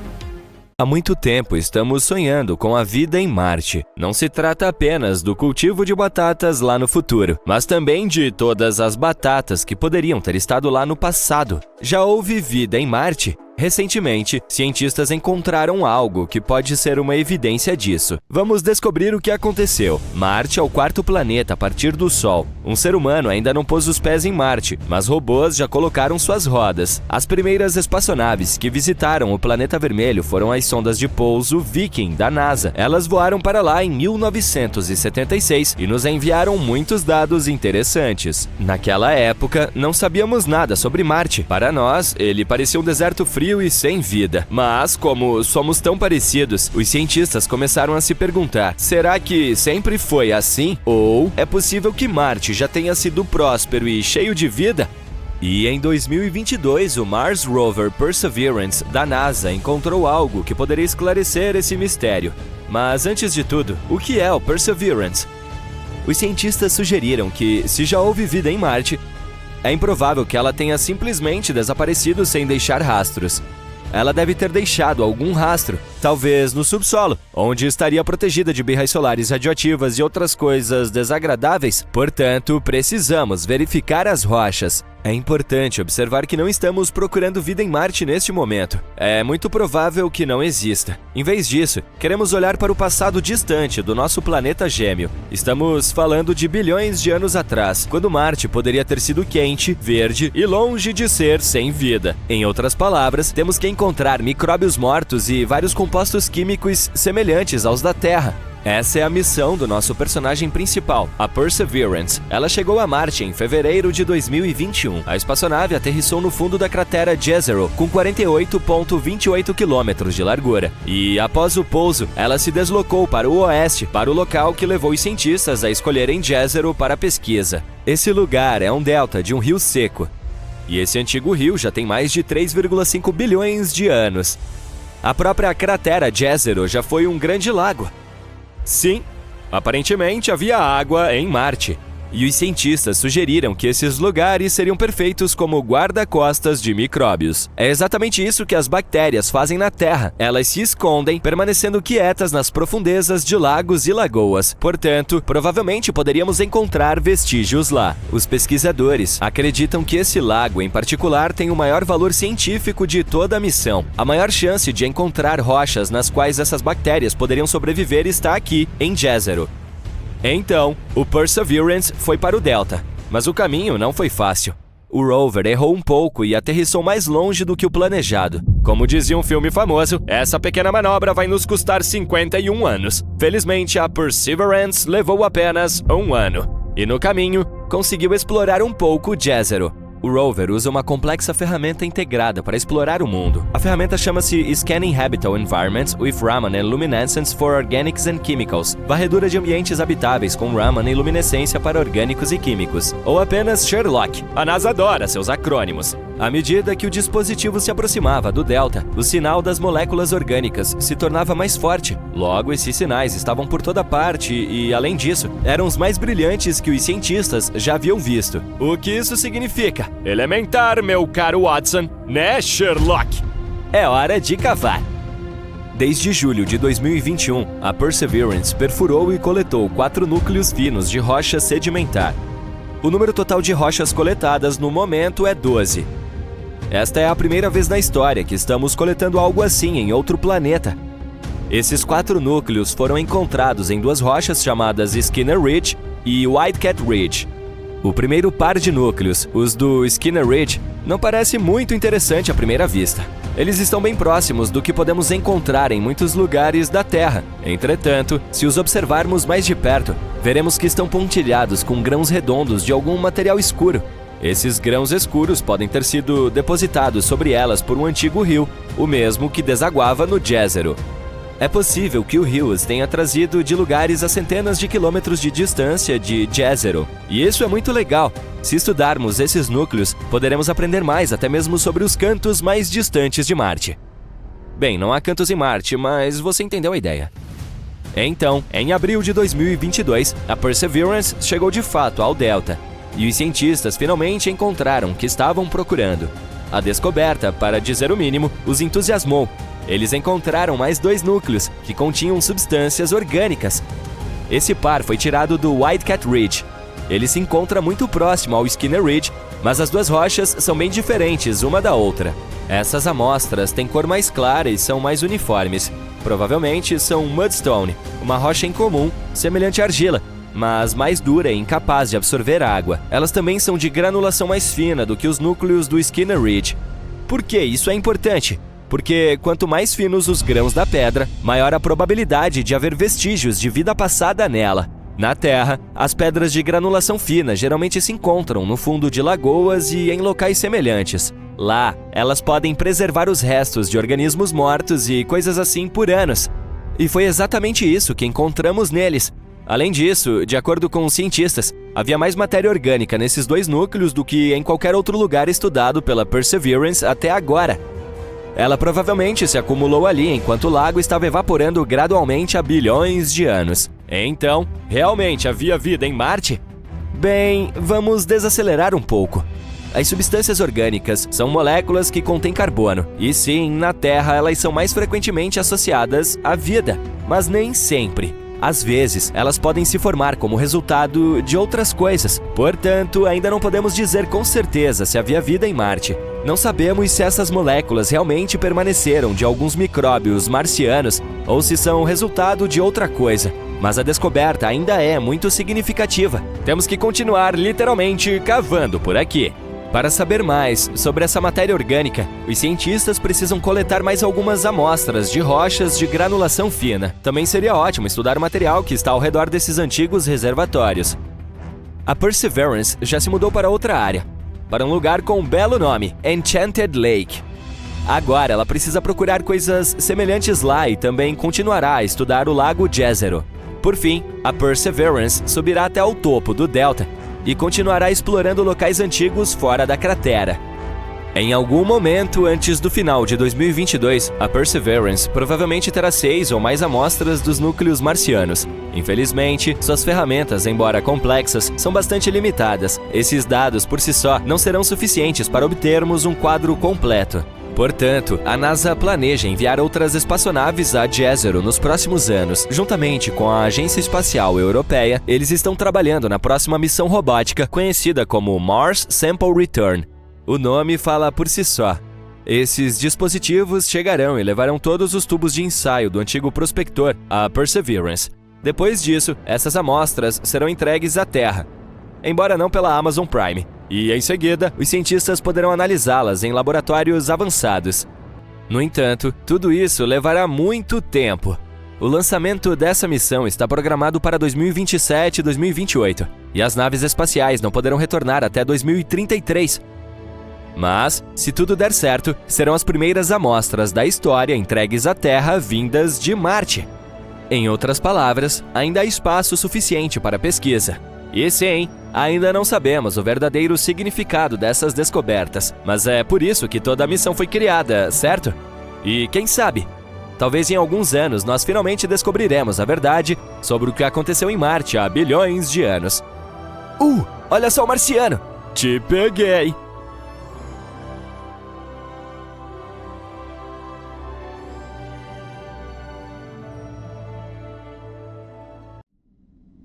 Há muito tempo estamos sonhando com a vida em Marte. Não se trata apenas do cultivo de batatas lá no futuro, mas também de todas as batatas que poderiam ter estado lá no passado. Já houve vida em Marte? Recentemente, cientistas encontraram algo que pode ser uma evidência disso. Vamos descobrir o que aconteceu. Marte é o quarto planeta a partir do Sol. Um ser humano ainda não pôs os pés em Marte, mas robôs já colocaram suas rodas. As primeiras espaçonaves que visitaram o planeta vermelho foram as sondas de pouso Viking, da NASA. Elas voaram para lá em 1976 e nos enviaram muitos dados interessantes. Naquela época, não sabíamos nada sobre Marte. Para nós, ele parecia um deserto frio e sem vida. Mas, como somos tão parecidos, os cientistas começaram a se perguntar: será que sempre foi assim? Ou é possível que Marte já tenha sido próspero e cheio de vida? E em 2022, o Mars Rover Perseverance da NASA encontrou algo que poderia esclarecer esse mistério. Mas antes de tudo, o que é o Perseverance? Os cientistas sugeriram que, se já houve vida em Marte, é improvável que ela tenha simplesmente desaparecido sem deixar rastros. Ela deve ter deixado algum rastro, talvez no subsolo, onde estaria protegida de birras solares radioativas e outras coisas desagradáveis. Portanto, precisamos verificar as rochas. É importante observar que não estamos procurando vida em Marte neste momento. É muito provável que não exista. Em vez disso, queremos olhar para o passado distante do nosso planeta gêmeo. Estamos falando de bilhões de anos atrás, quando Marte poderia ter sido quente, verde e longe de ser sem vida. Em outras palavras, temos que encontrar micróbios mortos e vários compostos químicos semelhantes aos da Terra. Essa é a missão do nosso personagem principal, a Perseverance. Ela chegou a Marte em fevereiro de 2021. A espaçonave aterrissou no fundo da cratera Jezero, com 48,28 km de largura. E, após o pouso, ela se deslocou para o oeste, para o local que levou os cientistas a escolherem Jezero para a pesquisa. Esse lugar é um delta de um rio seco. E esse antigo rio já tem mais de 3,5 bilhões de anos. A própria cratera Jezero já foi um grande lago. Sim, aparentemente havia água em Marte. E os cientistas sugeriram que esses lugares seriam perfeitos como guarda-costas de micróbios. É exatamente isso que as bactérias fazem na Terra. Elas se escondem, permanecendo quietas nas profundezas de lagos e lagoas. Portanto, provavelmente poderíamos encontrar vestígios lá. Os pesquisadores acreditam que esse lago em particular tem o maior valor científico de toda a missão. A maior chance de encontrar rochas nas quais essas bactérias poderiam sobreviver está aqui, em Jezero. Então, o Perseverance foi para o Delta, mas o caminho não foi fácil. O rover errou um pouco e aterrissou mais longe do que o planejado. Como dizia um filme famoso, essa pequena manobra vai nos custar 51 anos. Felizmente, a Perseverance levou apenas 1 ano. E no caminho, conseguiu explorar um pouco Jezero. O rover usa uma complexa ferramenta integrada para explorar o mundo. A ferramenta chama-se Scanning Habitable Environments with Raman and Luminescence for Organics and Chemicals, varredura de ambientes habitáveis com Raman e luminescência para orgânicos e químicos, ou apenas Sherlock. A NASA adora seus acrônimos. À medida que o dispositivo se aproximava do delta, o sinal das moléculas orgânicas se tornava mais forte. Logo, esses sinais estavam por toda parte e, além disso, eram os mais brilhantes que os cientistas já haviam visto. O que isso significa? Elementar, meu caro Watson, né, Sherlock? É hora de cavar. Desde julho de 2021, a Perseverance perfurou e coletou 4 núcleos finos de rocha sedimentar. O número total de rochas coletadas no momento é 12. Esta é a primeira vez na história que estamos coletando algo assim em outro planeta. Esses 4 núcleos foram encontrados em 2 rochas chamadas Skinner Ridge e Whitecat Ridge. O primeiro par de núcleos, os do Skinner Ridge, não parece muito interessante à primeira vista. Eles estão bem próximos do que podemos encontrar em muitos lugares da Terra. Entretanto, se os observarmos mais de perto, veremos que estão pontilhados com grãos redondos de algum material escuro. Esses grãos escuros podem ter sido depositados sobre elas por um antigo rio, o mesmo que desaguava no Jezero. É possível que o rio os tenha trazido de lugares a centenas de quilômetros de distância de Jezero. E isso é muito legal. Se estudarmos esses núcleos, poderemos aprender mais até mesmo sobre os cantos mais distantes de Marte. Bem, não há cantos em Marte, mas você entendeu a ideia. Então, em abril de 2022, a Perseverance chegou de fato ao Delta. E os cientistas finalmente encontraram o que estavam procurando. A descoberta, para dizer o mínimo, os entusiasmou. Eles encontraram mais 2 núcleos, que continham substâncias orgânicas. Esse par foi tirado do Whitecat Ridge. Ele se encontra muito próximo ao Skinner Ridge, mas as 2 rochas são bem diferentes uma da outra. Essas amostras têm cor mais clara e são mais uniformes. Provavelmente são mudstone, uma rocha incomum, semelhante à argila, mas mais dura e incapaz de absorver água. Elas também são de granulação mais fina do que os núcleos do Skinner Ridge. Por que isso é importante? Porque quanto mais finos os grãos da pedra, maior a probabilidade de haver vestígios de vida passada nela. Na Terra, as pedras de granulação fina geralmente se encontram no fundo de lagoas e em locais semelhantes. Lá, elas podem preservar os restos de organismos mortos e coisas assim por anos. E foi exatamente isso que encontramos neles. Além disso, de acordo com os cientistas, havia mais matéria orgânica nesses 2 núcleos do que em qualquer outro lugar estudado pela Perseverance até agora. Ela provavelmente se acumulou ali enquanto o lago estava evaporando gradualmente há bilhões de anos. Então, realmente havia vida em Marte? Bem, vamos desacelerar um pouco. As substâncias orgânicas são moléculas que contêm carbono, e sim, na Terra elas são mais frequentemente associadas à vida, mas nem sempre. Às vezes, elas podem se formar como resultado de outras coisas. Portanto, ainda não podemos dizer com certeza se havia vida em Marte. Não sabemos se essas moléculas realmente permaneceram de alguns micróbios marcianos ou se são resultado de outra coisa. Mas a descoberta ainda é muito significativa. Temos que continuar literalmente cavando por aqui. Para saber mais sobre essa matéria orgânica, os cientistas precisam coletar mais algumas amostras de rochas de granulação fina. Também seria ótimo estudar o material que está ao redor desses antigos reservatórios. A Perseverance já se mudou para outra área, para um lugar com um belo nome, Enchanted Lake. Agora ela precisa procurar coisas semelhantes lá e também continuará a estudar o Lago Jezero. Por fim, a Perseverance subirá até o topo do delta e continuará explorando locais antigos fora da cratera. Em algum momento antes do final de 2022, a Perseverance provavelmente terá 6 ou mais amostras dos núcleos marcianos. Infelizmente, suas ferramentas, embora complexas, são bastante limitadas. Esses dados por si só não serão suficientes para obtermos um quadro completo. Portanto, a NASA planeja enviar outras espaçonaves a Jezero nos próximos anos. Juntamente com a Agência Espacial Europeia, eles estão trabalhando na próxima missão robótica conhecida como Mars Sample Return. O nome fala por si só. Esses dispositivos chegarão e levarão todos os tubos de ensaio do antigo prospector, a Perseverance. Depois disso, essas amostras serão entregues à Terra, embora não pela Amazon Prime. E, em seguida, os cientistas poderão analisá-las em laboratórios avançados. No entanto, tudo isso levará muito tempo. O lançamento dessa missão está programado para 2027 e 2028, e as naves espaciais não poderão retornar até 2033. Mas, se tudo der certo, serão as primeiras amostras da história entregues à Terra vindas de Marte. Em outras palavras, ainda há espaço suficiente para pesquisa. E sim, ainda não sabemos o verdadeiro significado dessas descobertas, mas é por isso que toda a missão foi criada, certo? E quem sabe, talvez em alguns anos nós finalmente descobriremos a verdade sobre o que aconteceu em Marte há bilhões de anos. Olha só o marciano! Te peguei!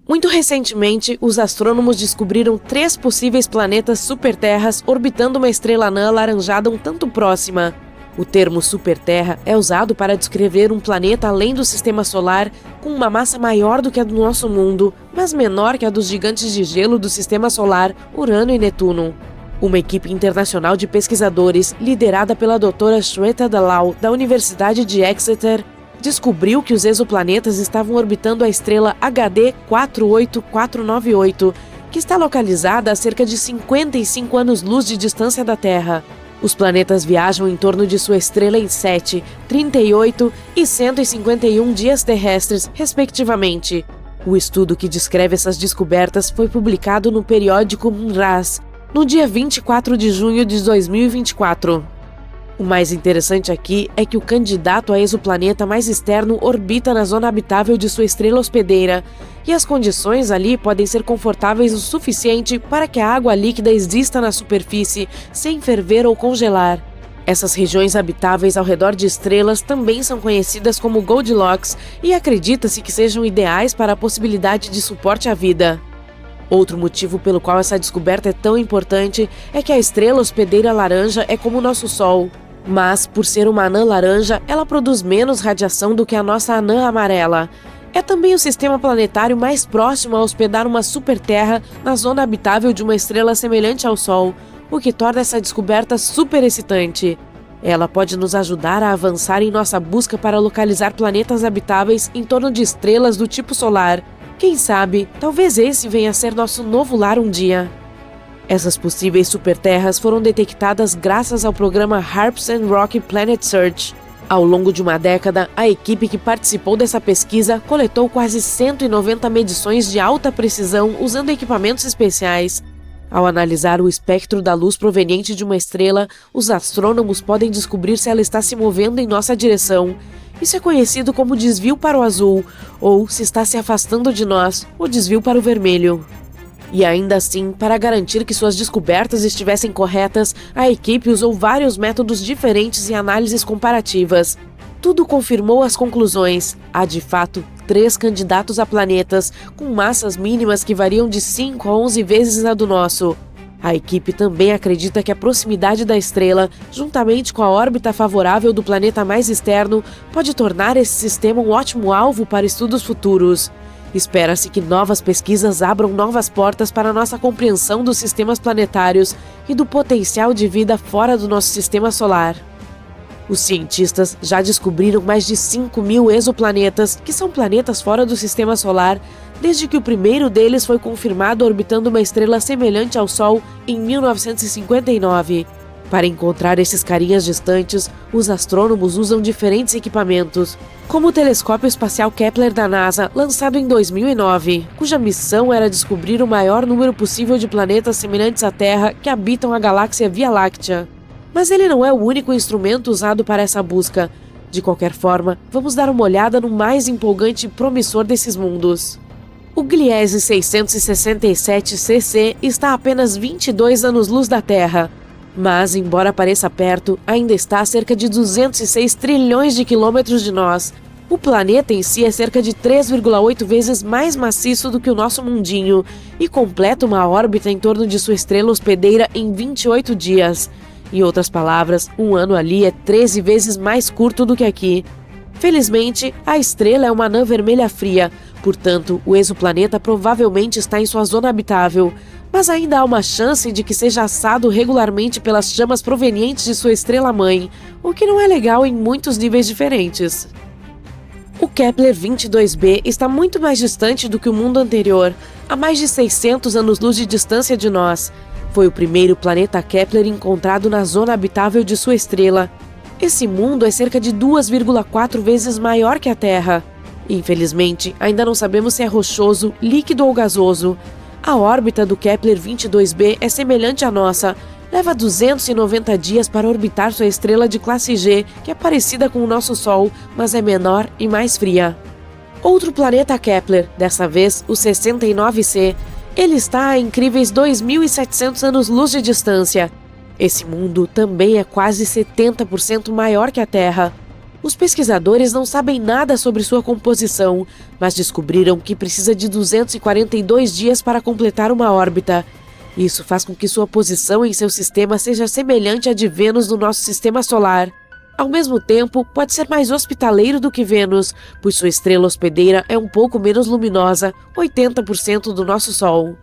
Muito recentemente, os astrônomos descobriram 3 possíveis planetas superterras orbitando uma estrela anã alaranjada um tanto próxima. O termo superterra é usado para descrever um planeta além do sistema solar com uma massa maior do que a do nosso mundo, mas menor que a dos gigantes de gelo do sistema solar, Urano e Netuno. Uma equipe internacional de pesquisadores, liderada pela doutora Shweta Dalal, da Universidade de Exeter, descobriu que os exoplanetas estavam orbitando a estrela HD 48498, que está localizada a cerca de 55 anos-luz de distância da Terra. Os planetas viajam em torno de sua estrela em 7, 38 e 151 dias terrestres, respectivamente. O estudo que descreve essas descobertas foi publicado no periódico MNRAS, no dia 24 de junho de 2024. O mais interessante aqui é que o candidato a exoplaneta mais externo orbita na zona habitável de sua estrela hospedeira, e as condições ali podem ser confortáveis o suficiente para que a água líquida exista na superfície, sem ferver ou congelar. Essas regiões habitáveis ao redor de estrelas também são conhecidas como Goldilocks e acredita-se que sejam ideais para a possibilidade de suporte à vida. Outro motivo pelo qual essa descoberta é tão importante é que a estrela hospedeira laranja é como o nosso Sol. Mas, por ser uma anã laranja, ela produz menos radiação do que a nossa anã amarela. É também o sistema planetário mais próximo a hospedar uma superterra na zona habitável de uma estrela semelhante ao Sol, o que torna essa descoberta super excitante. Ela pode nos ajudar a avançar em nossa busca para localizar planetas habitáveis em torno de estrelas do tipo solar. Quem sabe, talvez esse venha a ser nosso novo lar um dia. Essas possíveis superterras foram detectadas graças ao programa HARPS and Rocky Planet Search. Ao longo de uma década, a equipe que participou dessa pesquisa coletou quase 190 medições de alta precisão usando equipamentos especiais. Ao analisar o espectro da luz proveniente de uma estrela, os astrônomos podem descobrir se ela está se movendo em nossa direção. Isso é conhecido como desvio para o azul, ou, se está se afastando de nós, o desvio para o vermelho. E ainda assim, para garantir que suas descobertas estivessem corretas, a equipe usou vários métodos diferentes e análises comparativas. Tudo confirmou as conclusões. Há, de fato, 3 candidatos a planetas, com massas mínimas que variam de 5 a 11 vezes a do nosso. A equipe também acredita que a proximidade da estrela, juntamente com a órbita favorável do planeta mais externo, pode tornar esse sistema um ótimo alvo para estudos futuros. Espera-se que novas pesquisas abram novas portas para nossa compreensão dos sistemas planetários e do potencial de vida fora do nosso sistema solar. Os cientistas já descobriram mais de 5.000 exoplanetas, que são planetas fora do sistema solar, desde que o primeiro deles foi confirmado orbitando uma estrela semelhante ao Sol em 1959. Para encontrar esses carinhas distantes, os astrônomos usam diferentes equipamentos, como o telescópio espacial Kepler da NASA, lançado em 2009, cuja missão era descobrir o maior número possível de planetas semelhantes à Terra que habitam a galáxia Via Láctea. Mas ele não é o único instrumento usado para essa busca. De qualquer forma, vamos dar uma olhada no mais empolgante e promissor desses mundos. O Gliese 667 CC está a apenas 22 anos-luz da Terra. Mas, embora pareça perto, ainda está a cerca de 206 trilhões de quilômetros de nós. O planeta em si é cerca de 3,8 vezes mais maciço do que o nosso mundinho e completa uma órbita em torno de sua estrela hospedeira em 28 dias. Em outras palavras, um ano ali é 13 vezes mais curto do que aqui. Felizmente, a estrela é uma anã vermelha fria, portanto, o exoplaneta provavelmente está em sua zona habitável. Mas ainda há uma chance de que seja assado regularmente pelas chamas provenientes de sua estrela-mãe, o que não é legal em muitos níveis diferentes. O Kepler 22b está muito mais distante do que o mundo anterior, a mais de 600 anos-luz de distância de nós. Foi o primeiro planeta Kepler encontrado na zona habitável de sua estrela. Esse mundo é cerca de 2,4 vezes maior que a Terra. Infelizmente, ainda não sabemos se é rochoso, líquido ou gasoso. A órbita do Kepler 22b é semelhante à nossa. Leva 290 dias para orbitar sua estrela de classe G, que é parecida com o nosso Sol, mas é menor e mais fria. Outro planeta Kepler, dessa vez o 69c. Ele está a incríveis 2.700 anos-luz de distância. Esse mundo também é quase 70% maior que a Terra. Os pesquisadores não sabem nada sobre sua composição, mas descobriram que precisa de 242 dias para completar uma órbita. Isso faz com que sua posição em seu sistema seja semelhante à de Vênus no nosso sistema solar. Ao mesmo tempo, pode ser mais hospitaleiro do que Vênus, pois sua estrela hospedeira é um pouco menos luminosa, 80% do nosso Sol.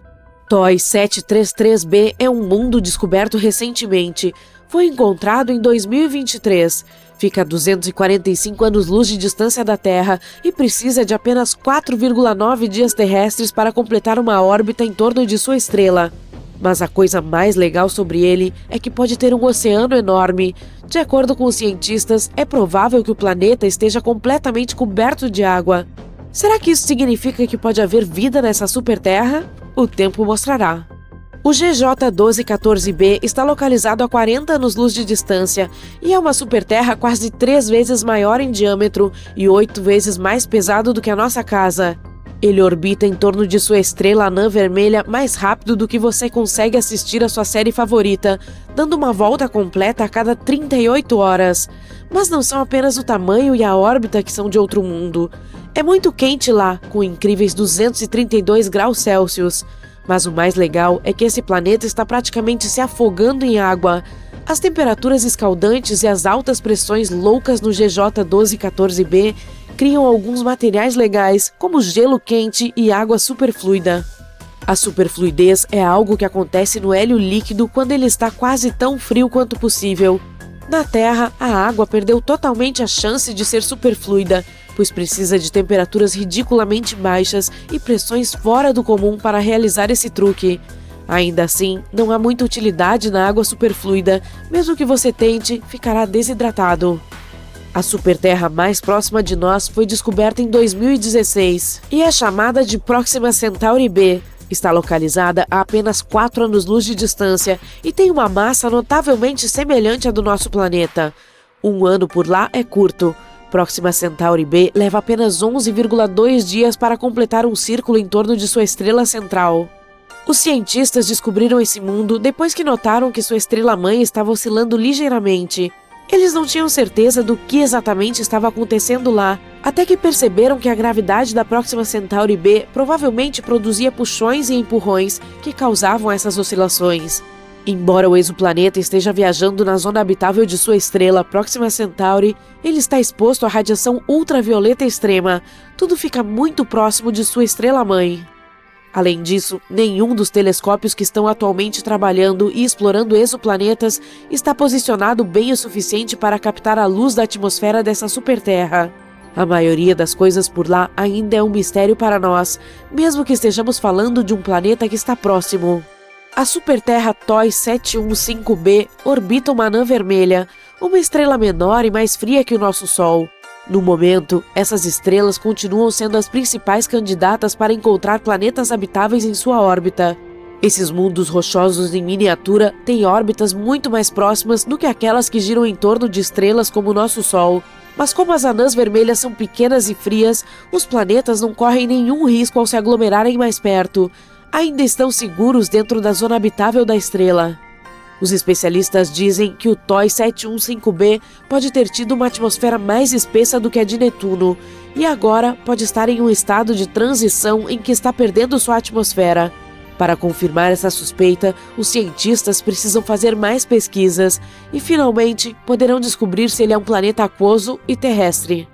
TOI 733b é um mundo descoberto recentemente. Foi encontrado em 2023. Fica a 245 anos-luz de distância da Terra e precisa de apenas 4,9 dias terrestres para completar uma órbita em torno de sua estrela. Mas a coisa mais legal sobre ele é que pode ter um oceano enorme. De acordo com os cientistas, é provável que o planeta esteja completamente coberto de água. Será que isso significa que pode haver vida nessa superterra? O tempo mostrará. O GJ 1214b está localizado a 40 anos-luz de distância e é uma superterra quase 3 vezes maior em diâmetro e 8 vezes mais pesado do que a nossa casa. Ele orbita em torno de sua estrela anã vermelha mais rápido do que você consegue assistir a sua série favorita, dando uma volta completa a cada 38 horas. Mas não são apenas o tamanho e a órbita que são de outro mundo. É muito quente lá, com incríveis 232 graus Celsius. Mas o mais legal é que esse planeta está praticamente se afogando em água. As temperaturas escaldantes e as altas pressões loucas no GJ 1214b criam alguns materiais legais, como gelo quente e água superfluida. A superfluidez é algo que acontece no hélio líquido quando ele está quase tão frio quanto possível. Na Terra, a água perdeu totalmente a chance de ser superfluida, pois precisa de temperaturas ridiculamente baixas e pressões fora do comum para realizar esse truque. Ainda assim, não há muita utilidade na água superfluida, mesmo que você tente, ficará desidratado. A superterra mais próxima de nós foi descoberta em 2016 e é chamada de Próxima Centauri b. Está localizada a apenas 4 anos-luz de distância e tem uma massa notavelmente semelhante à do nosso planeta. Um ano por lá é curto. Próxima Centauri b leva apenas 11,2 dias para completar um círculo em torno de sua estrela central. Os cientistas descobriram esse mundo depois que notaram que sua estrela-mãe estava oscilando ligeiramente. Eles não tinham certeza do que exatamente estava acontecendo lá, Até que perceberam que a gravidade da Próxima Centauri b provavelmente produzia puxões e empurrões que causavam essas oscilações. Embora o exoplaneta esteja viajando na zona habitável de sua estrela Próxima Centauri, ele está exposto à radiação ultravioleta extrema. Tudo fica muito próximo de sua estrela-mãe. Além disso, nenhum dos telescópios que estão atualmente trabalhando e explorando exoplanetas está posicionado bem o suficiente para captar a luz da atmosfera dessa superterra. A maioria das coisas por lá ainda é um mistério para nós, mesmo que estejamos falando de um planeta que está próximo. A superterra TOI 715b orbita uma anã vermelha, uma estrela menor e mais fria que o nosso Sol. No momento, essas estrelas continuam sendo as principais candidatas para encontrar planetas habitáveis em sua órbita. Esses mundos rochosos em miniatura têm órbitas muito mais próximas do que aquelas que giram em torno de estrelas como o nosso Sol. Mas como as anãs vermelhas são pequenas e frias, os planetas não correm nenhum risco ao se aglomerarem mais perto. Ainda estão seguros dentro da zona habitável da estrela. Os especialistas dizem que o TOI 715b pode ter tido uma atmosfera mais espessa do que a de Netuno, e agora pode estar em um estado de transição em que está perdendo sua atmosfera. Para confirmar essa suspeita, os cientistas precisam fazer mais pesquisas e, finalmente, poderão descobrir se ele é um planeta aquoso e terrestre.